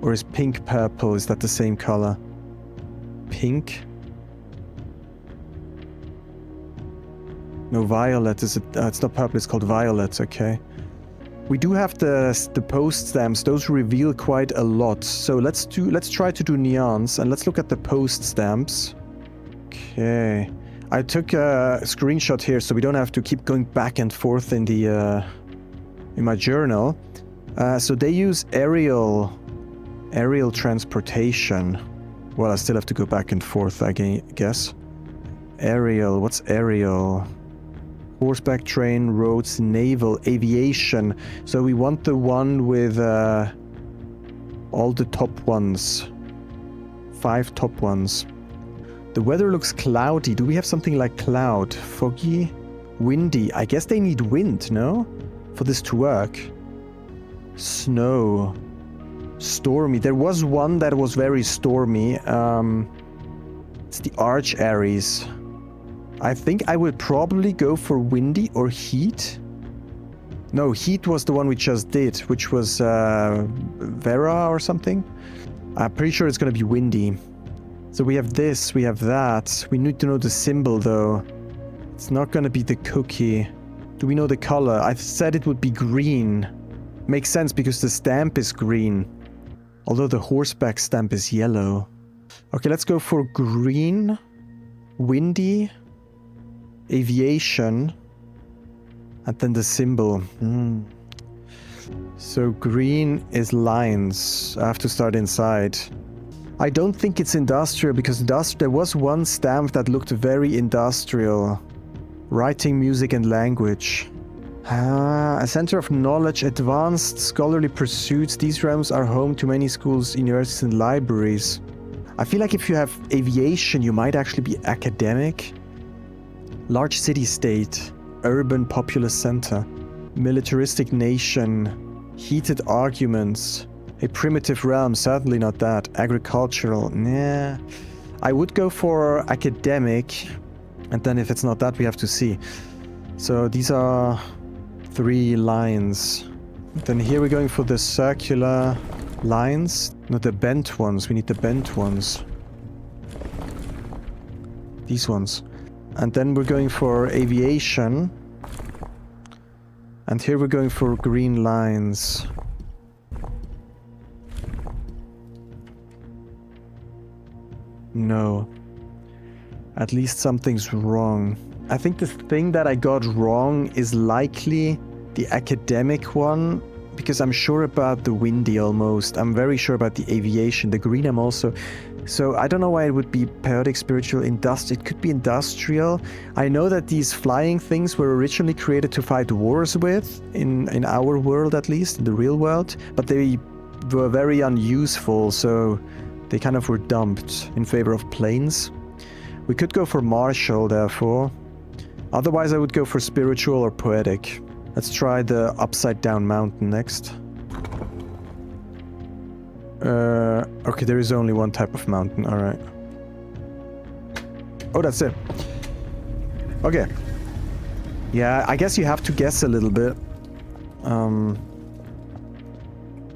Or is pink purple? Is that the same color? Pink? No, violet. Is it? It's not purple, it's called violet, okay. We do have the post stamps. Those reveal quite a lot. So let's try to do neons and let's look at the post stamps. Okay. I took a screenshot here so we don't have to keep going back and forth in the in my journal. So they use aerial transportation. Well, I still have to go back and forth, I guess. Aerial, what's aerial? Horseback train, roads, naval, aviation. So we want the one with all the top ones. 5 top ones. The weather looks cloudy. Do we have something like cloud? Foggy? Windy? I guess they need wind, no? For this to work. Snow. Stormy. There was one that was very stormy. It's the Arch Aries. I think I would probably go for windy or heat. No, heat was the one we just did, which was Vera or something. I'm pretty sure it's going to be windy. So we have this, we have that. We need to know the symbol though. It's not going to be the cookie. Do we know the color? I said it would be green. Makes sense because the stamp is green. Although the horseback stamp is yellow. Okay, let's go for green, windy, aviation, and then the symbol. So green is lines. I have to start inside. I don't think it's industrial because there was one stamp that looked very industrial. Writing, music and language. A center of knowledge, advanced scholarly pursuits. These realms are home to many schools, universities and libraries. I feel like if you have aviation, you might actually be academic. Large city-state, urban populous center, militaristic nation, heated arguments, a primitive realm, certainly not that, agricultural, nah. I would go for academic, and then if it's not that, we have to see. So these are 3 lines. Then here we're going for the circular lines, not the bent ones, we need the bent ones. These ones. And then we're going for aviation. And here we're going for green lines. No. At least something's wrong. I think the thing that I got wrong is likely the academic one, because I'm sure about the windy almost. I'm very sure about the aviation. The green I'm also... So I don't know why it would be periodic, spiritual, industrial. It could be industrial. I know that these flying things were originally created to fight wars with, in our world at least, in the real world. But they were very unuseful, so they kind of were dumped in favor of planes. We could go for martial, therefore. Otherwise I would go for spiritual or poetic. Let's try the upside down mountain next. Okay, there is only one type of mountain, alright. Oh, that's it. Okay. Yeah, I guess you have to guess a little bit.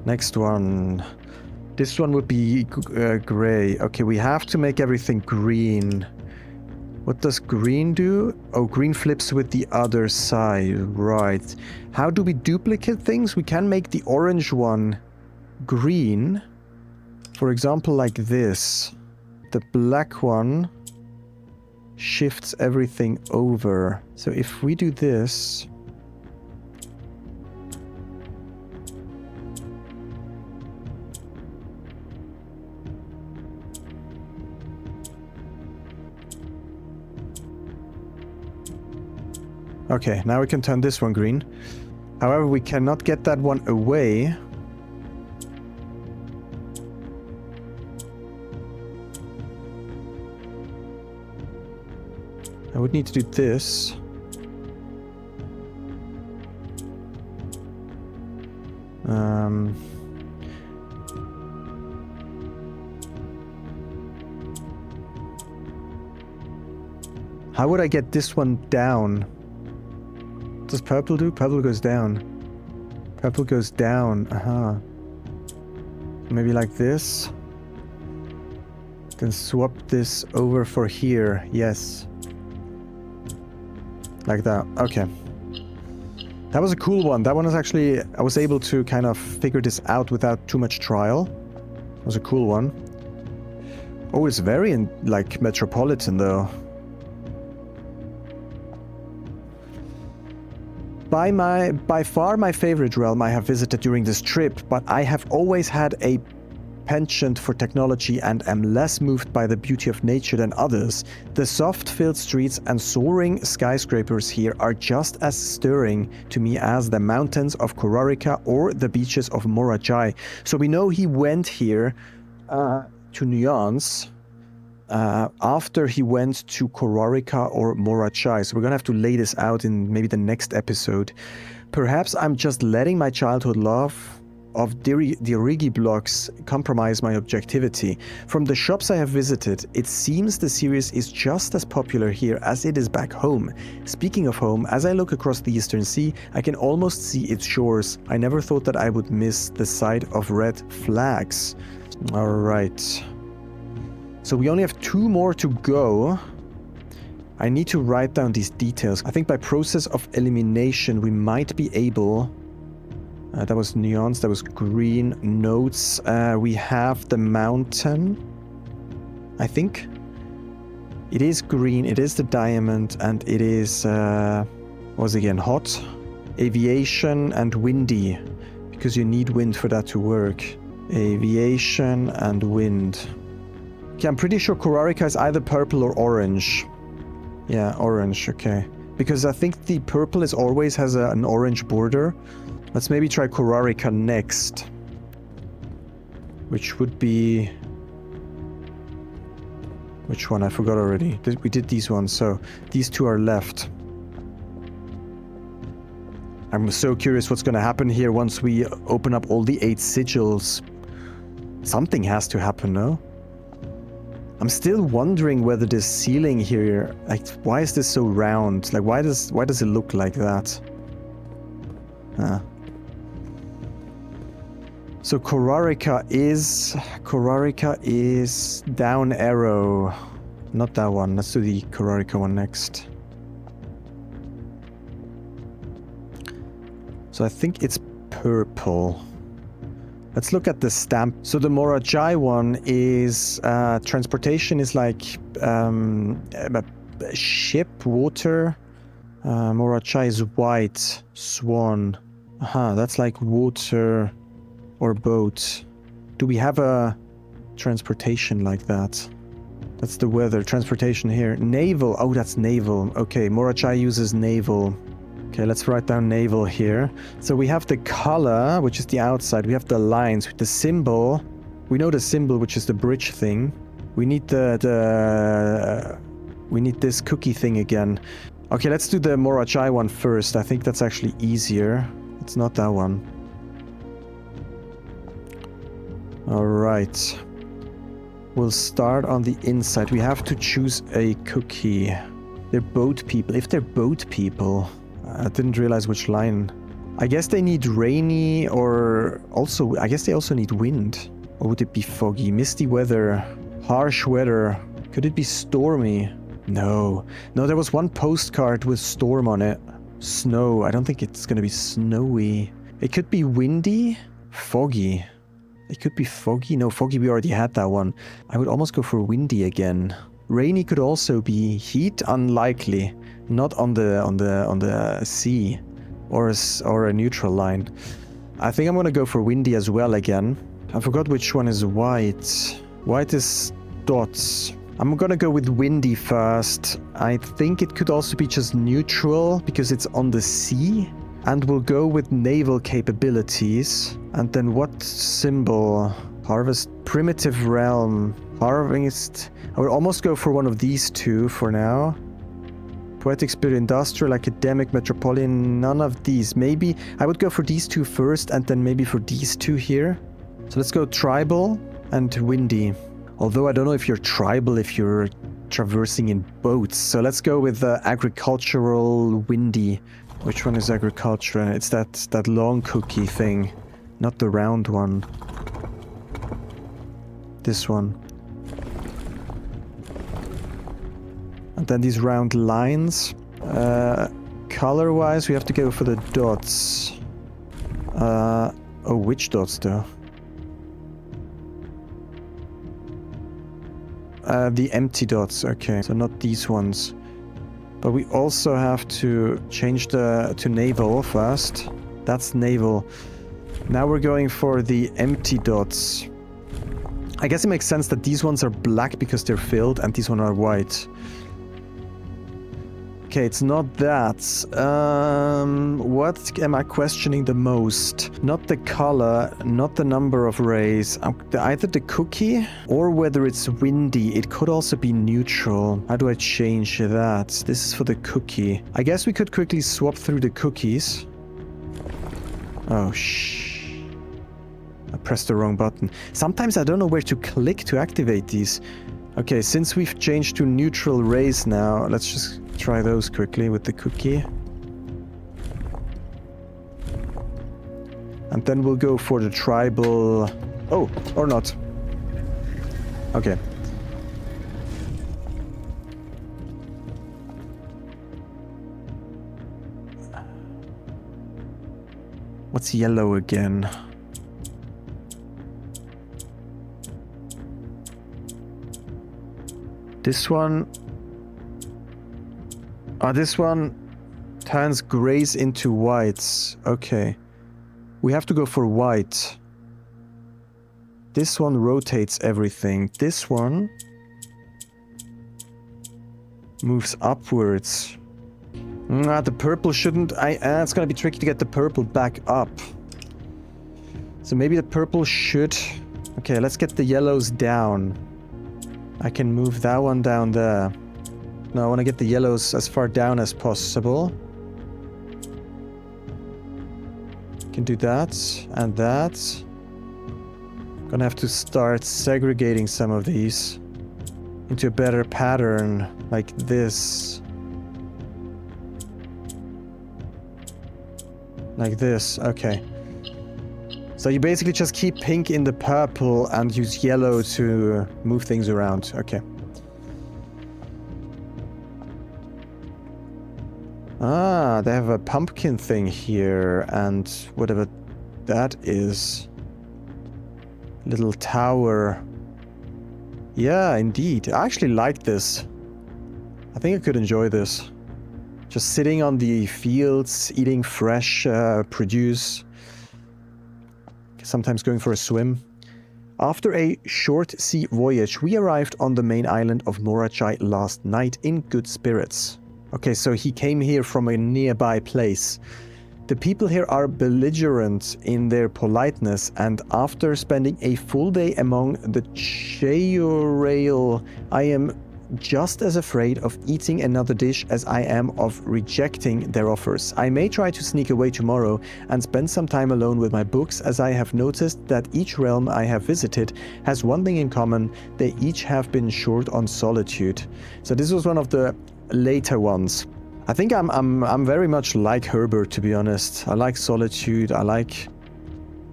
Next one. This one would be gray. Okay, we have to make everything green. What does green do? Oh, green flips with the other side. Right. How do we duplicate things? We can make the orange one green. For example, like this. The black one shifts everything over. So if we do this... Okay, now we can turn this one green. However, we cannot get that one away. I would need to do this. How would I get this one down? What does purple do? Purple goes down. Purple goes down. Maybe like this. Then swap this over for here. Yes. Like that. Okay. That was a cool one. That one was actually... I was able to kind of figure this out without too much trial. It was a cool one. Oh, it's very, like, metropolitan, though. By far my favorite realm I have visited during this trip, but I have always had a penchant for technology and am less moved by the beauty of nature than others. The soft-filled streets and soaring skyscrapers here are just as stirring to me as the mountains of Kororika or the beaches of Morajai. So we know he went here to Nuance after he went to Kororika or Morajai. So we're gonna have to lay this out in maybe the next episode. Perhaps I'm just letting my childhood love of the Origi blocks compromise my objectivity. From the shops I have visited, it seems the series is just as popular here as it is back home. Speaking of home, as I look across the Eastern Sea, I can almost see its shores. I never thought that I would miss the sight of red flags. Alright. So we only have 2 more to go. I need to write down these details. I think by process of elimination we might be able... that was Nuance, that was green. Notes. We have the mountain. I think. It is green, it is the diamond, and it is... what was it again? Hot? Aviation and windy. Because you need wind for that to work. Aviation and wind. Okay, I'm pretty sure Kororika is either purple or orange. Yeah, orange, okay. Because I think the purple is always has an orange border. Let's maybe try Kororika next. Which would be... Which one? I forgot already. We did these ones, so these 2 are left. I'm so curious what's going to happen here once we open up all the 8 sigils. Something has to happen, no? I'm still wondering whether this ceiling here, like, why is this so round? Like, why does it look like that? So Kororika is down arrow. Not that one. Let's do the Kororika one next. So I think it's purple. Let's look at the stamp. So the Morajai one is transportation is like ship, water. Morajai is white, swan. That's like water or boat. Do we have a transportation like that? That's the weather. Transportation here. Naval. Oh, that's naval. Okay, Morajai uses naval. Okay, let's write down naval here. So we have the color, which is the outside. We have the lines with the symbol. We know the symbol, which is the bridge thing. We need we need this cookie thing again. Okay, let's do the Morajai one first. I think that's actually easier. It's not that one. Alright. We'll start on the inside. We have to choose a cookie. They're boat people. If they're boat people... I didn't realize which line. I guess they need rainy or also... I guess they also need wind. Or would it be foggy? Misty weather. Harsh weather. Could it be stormy? No. No, there was one postcard with storm on it. Snow. I don't think it's gonna be snowy. It could be windy. Foggy. It could be foggy. No, foggy, we already had that one. I would almost go for windy again. Rainy could also be. Heat, unlikely. Not on the sea. Or a neutral line. I think I'm gonna go for windy as well again. I forgot which one is white. White is dots. I'm gonna go with windy first. I think it could also be just neutral because it's on the sea. And we'll go with naval capabilities. And then what symbol? Harvest, primitive realm. Harvest. I would almost go for one of these two for now. Poetic spirit, industrial, academic, metropolitan, none of these. Maybe I would go for these two first and then maybe for these two here. So let's go tribal and windy. Although I don't know if you're tribal if you're traversing in boats. So let's go with agricultural windy. Which one is agriculture? It's that long cookie thing, not the round one. This one. And then these round lines. Color-wise, we have to go for the dots. Oh, which dots though? The empty dots, okay. So not these ones. But we also have to change to naval first. That's naval. Now we're going for the empty dots. I guess it makes sense that these ones are black because they're filled and these ones are white. Okay, it's not that. What am I questioning the most? Not the color, not the number of rays. Either the cookie or whether it's windy. It could also be neutral. How do I change that? This is for the cookie. I guess we could quickly swap through the cookies. Oh, I pressed the wrong button. Sometimes I don't know where to click to activate these. Okay, since we've changed to neutral rays now, let's just try those quickly with the cookie. And then we'll go for the tribal... Oh, or not. Okay. What's yellow again? This one... this one turns grays into whites. Okay. We have to go for white. This one rotates everything. This one moves upwards. The purple shouldn't... it's gonna be tricky to get the purple back up. So maybe the purple should... Okay, let's get the yellows down. I can move that one down there. No, I want to get the yellows as far down as possible. Can do that and that. Gonna have to start segregating some of these into a better pattern, like this. Like this, okay. So you basically just keep pink in the purple and use yellow to move things around. Okay. They have a pumpkin thing here and whatever that is. Little tower. Yeah, indeed. I actually like this. I think I could enjoy this. Just sitting on the fields, eating fresh produce. Sometimes going for a swim. After a short sea voyage, we arrived on the main island of Morachai last night in good spirits. Okay, so he came here from a nearby place. The people here are belligerent in their politeness, and after spending a full day among the Chayurail, I am just as afraid of eating another dish as I am of rejecting their offers. I may try to sneak away tomorrow and spend some time alone with my books, as I have noticed that each realm I have visited has one thing in common: they each have been short on solitude. So this was one of the later ones. I think I'm very much like Herbert, to be honest. I like solitude. I like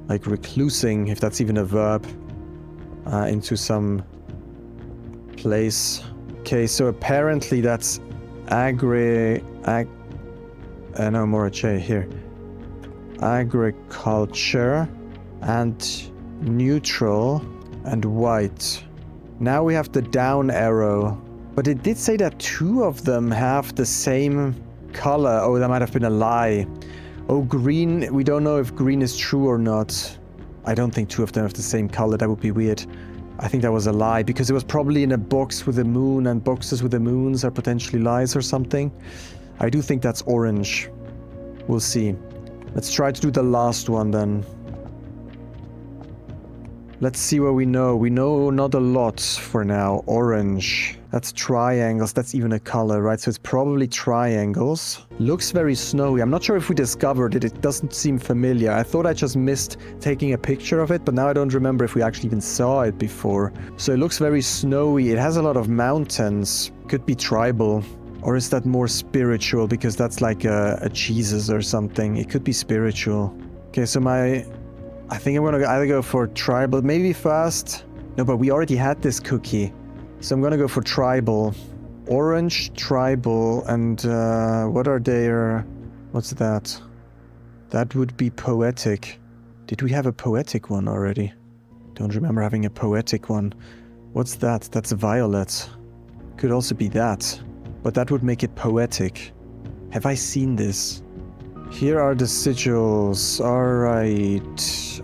reclusing, if that's even a verb, into some place. Okay, so apparently that's no, more a J here. Agriculture and neutral and white. Now we have the down arrow. But it did say that 2 of them have the same color. Oh, that might have been a lie. Oh, green. We don't know if green is true or not. I don't think 2 of them have the same color. That would be weird. I think that was a lie because it was probably in a box with a moon, and boxes with the moons are potentially lies or something. I do think that's orange. We'll see. Let's try to do the last one then. Let's see what we know. We know not a lot for now. Orange. That's triangles. That's even a color, right? So it's probably triangles. Looks very snowy. I'm not sure if we discovered it. It doesn't seem familiar. I thought I just missed taking a picture of it, but now I don't remember if we actually even saw it before. So it looks very snowy. It has a lot of mountains. Could be tribal. Or is that more spiritual? Because that's like a Jesus or something. It could be spiritual. Okay, so I think I'm gonna either go for tribal, maybe first. No, but we already had this cookie. So I'm gonna go for tribal. Orange, tribal, and what are their... What's that? That would be poetic. Did we have a poetic one already? Don't remember having a poetic one. What's that? That's violet. Could also be that. But that would make it poetic. Have I seen this? Here are the sigils. Alright.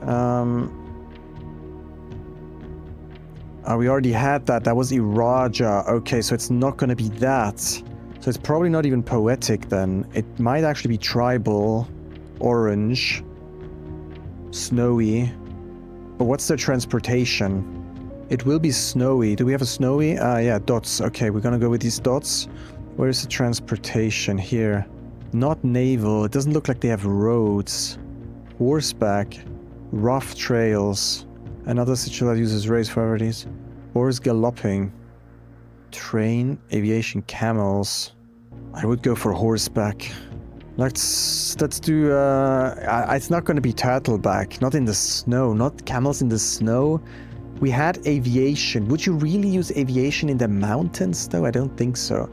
Oh, we already had that. That was Iraja. Okay, so it's not going to be that. So it's probably not even poetic then. It might actually be tribal. Orange. Snowy. But what's the transportation? It will be snowy. Do we have a snowy? Yeah, dots. Okay, we're going to go with these dots. Where is the transportation? Here. Not naval. It doesn't look like they have roads. Horseback. Rough trails. Another sigil that uses race varieties. Horse galloping. Train. Aviation. Camels. I would go for horseback. Let's do... it's not going to be turtleback. Not in the snow. Not camels in the snow. We had aviation. Would you really use aviation in the mountains though? I don't think so.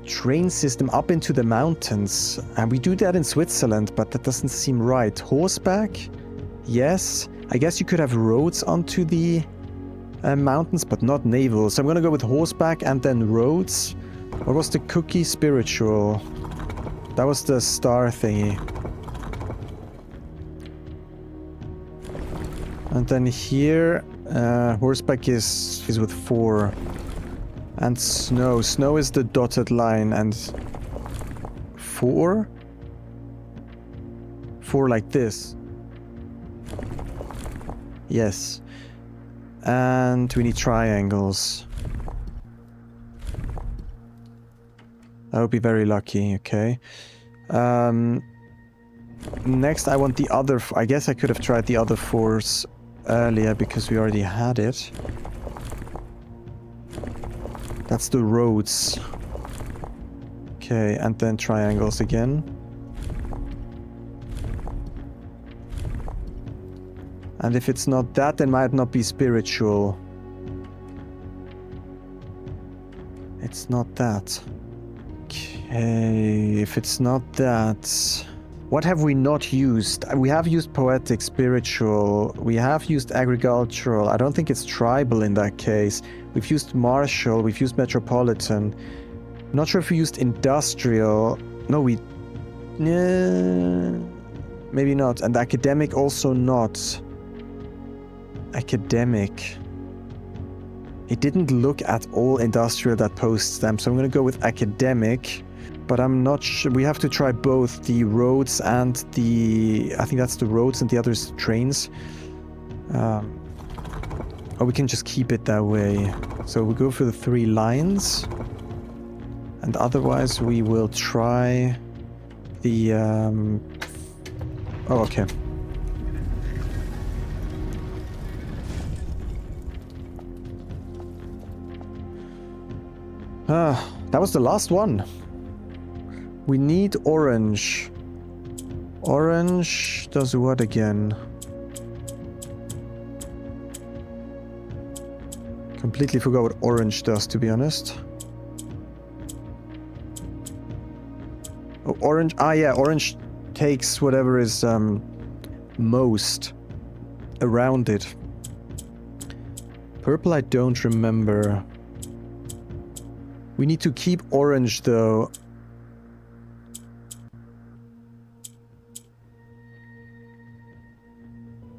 Train system up into the mountains. And we do that in Switzerland, but that doesn't seem right. Horseback? Yes. I guess you could have roads onto the mountains, but not naval. So I'm going to go with horseback and then roads. What was the cookie? Spiritual. That was the star thingy. And then here, horseback is with 4. And snow. Snow is the dotted line. And 4? 4 like this. Yes. And we need triangles. I would be very lucky, okay. Next I want the other... I guess I could have tried the other 4s earlier because we already had it. That's the roads. Okay, and then triangles again. And if it's not that, then might not be spiritual. It's not that. Okay, if it's not that... What have we not used? We have used poetic, spiritual. We have used agricultural. I don't think it's tribal in that case. We've used martial. We've used metropolitan. I'm not sure if we used industrial. No, we... maybe not. And academic also not. Academic. It didn't look at all industrial, that post stamp, so I'm going to go with academic. But I'm not sure. We have to try both the roads and the... I think that's the roads and the others trains. Or we can just keep it that way. So we'll go for the 3 lines. And otherwise we will try the... Oh, okay. That was the last one. We need orange. Orange does what again? Completely forgot what orange does, to be honest. Oh, orange. Ah, yeah, orange takes whatever is most around it. Purple I don't remember. We need to keep orange though.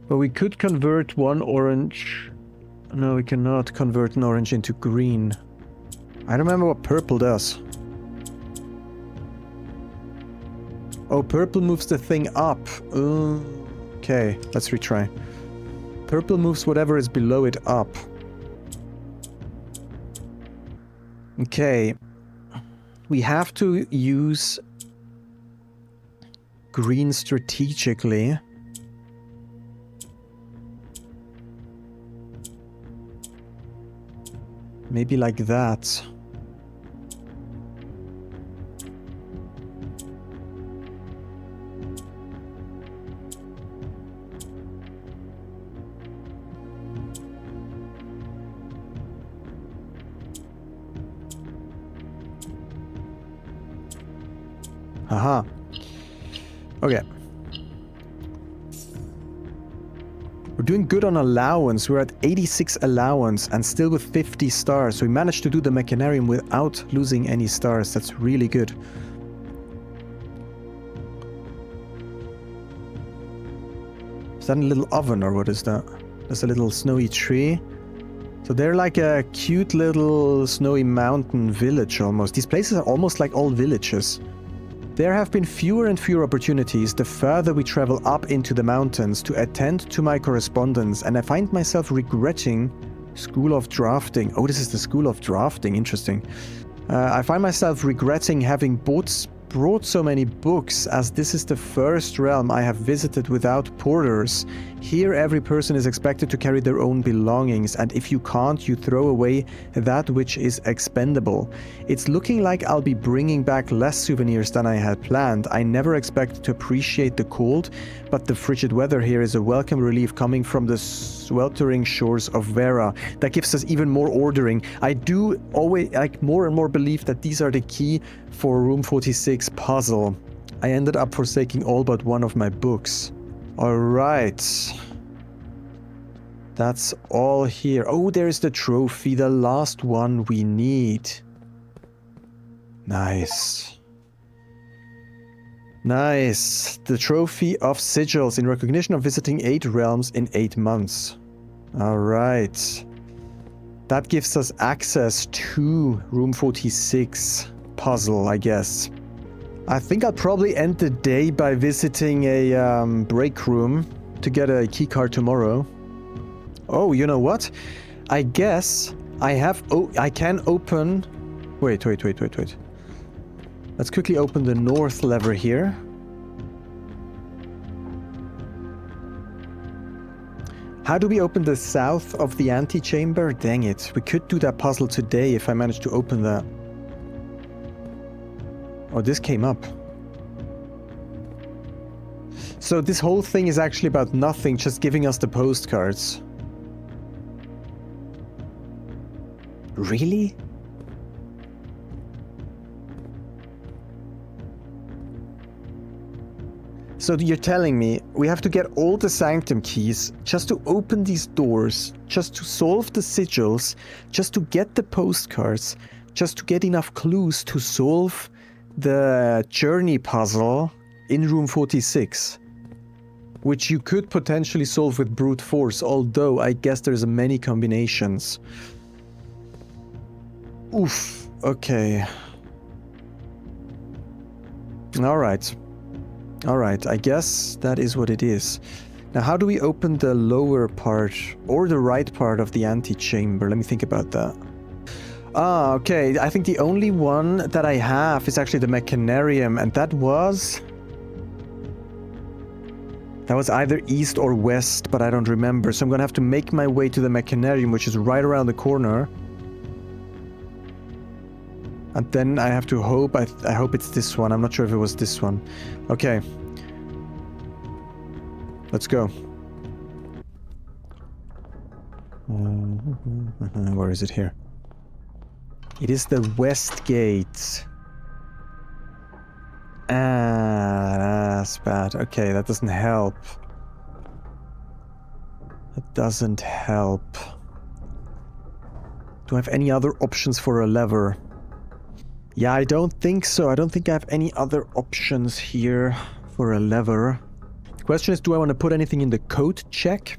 But we could convert one orange. No, we cannot convert an orange into green. I don't remember what purple does. Oh, purple moves the thing up. Okay, let's retry. Purple moves whatever is below it up. Okay. We have to use green strategically. Maybe like that. Aha. Okay. We're doing good on allowance. We're at 86 allowance and still with 50 stars. So we managed to do the Mechanarium without losing any stars. That's really good. Is that a little oven or what is that? That's a little snowy tree. So they're like a cute little snowy mountain village almost. These places are almost like old villages. There have been fewer and fewer opportunities the further we travel up into the mountains to attend to my correspondence, and I find myself regretting School of Drafting. Oh, this is the School of Drafting, interesting. I find myself regretting having brought so many books, as this is the first realm I have visited without porters. Here every person is expected to carry their own belongings, and if you can't, you throw away that which is expendable. It's looking like I'll be bringing back less souvenirs than I had planned. I never expected to appreciate the cold, but the frigid weather here is a welcome relief coming from the sweltering shores of Vera. That gives us even more ordering. I do always more and more believe that these are the key for Room 46 puzzle. I ended up forsaking all but one of my books. Alright. That's all here. Oh, there's the trophy, the last one we need. Nice. Nice. The trophy of sigils in recognition of visiting 8 realms in 8 months. Alright. That gives us access to Room 46 puzzle, I guess. I think I'll probably end the day by visiting a break room to get a keycard tomorrow. Oh, you know what? I guess I have... Oh, I can open... Wait. Let's quickly open the north lever here. How do we open the south of the antechamber? Dang it. We could do that puzzle today if I manage to open that. Oh, this came up. So this whole thing is actually about nothing, just giving us the postcards. Really? So you're telling me we have to get all the sanctum keys just to open these doors, just to solve the sigils, just to get the postcards, just to get enough clues to solve the journey puzzle in Room 46, which you could potentially solve with brute force, although I guess there's many combinations. Oof, okay. Alright, I guess that is what it is. Now how do we open the lower part, or the right part of the antechamber? Let me think about that. Ah, okay, I think the only one that I have is actually the Mechanarium, and that was either east or west, but I don't remember, so I'm gonna have to make my way to the Mechanarium, which is right around the corner. And then I have to hope, I hope it's this one, I'm not sure if it was this one. Okay. Let's go. Where is it here? It is the west gate. That's bad. Okay, that doesn't help. That doesn't help. Do I have any other options for a lever? Yeah, I don't think so. I don't think I have any other options here for a lever. The question is, do I want to put anything in the code check?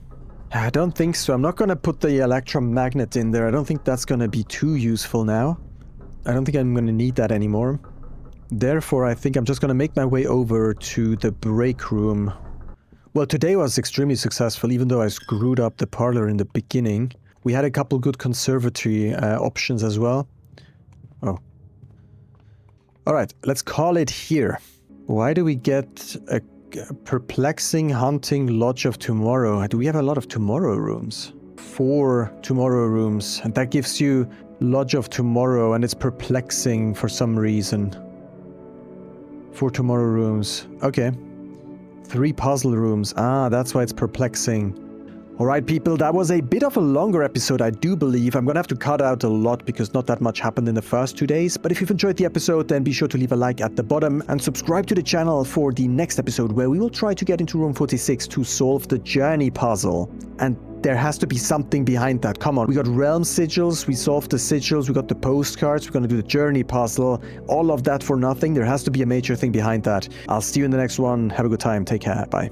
I don't think so. I'm not going to put the electromagnet in there. I don't think that's going to be too useful now. I don't think I'm going to need that anymore. Therefore, I think I'm just going to make my way over to the break room. Well, today was extremely successful, even though I screwed up the parlor in the beginning. We had a couple good conservatory options as well. Oh. Alright, let's call it here. Why do we get a perplexing hunting lodge of tomorrow? Do we have a lot of tomorrow rooms? 4 tomorrow rooms. And that gives you lodge of tomorrow, and it's perplexing for some reason. 4 tomorrow rooms. Okay. 3 puzzle rooms. Ah, that's why it's perplexing. Alright people, that was a bit of a longer episode, I do believe. I'm gonna have to cut out a lot because not that much happened in the first 2 days. But if you've enjoyed the episode, then be sure to leave a like at the bottom and subscribe to the channel for the next episode, where we will try to get into room 46 to solve the journey puzzle. And there has to be something behind that. Come on, we got realm sigils, we solved the sigils, we got the postcards, we're gonna do the journey puzzle. All of that for nothing. There has to be a major thing behind that. I'll see you in the next one. Have a good time. Take care. Bye.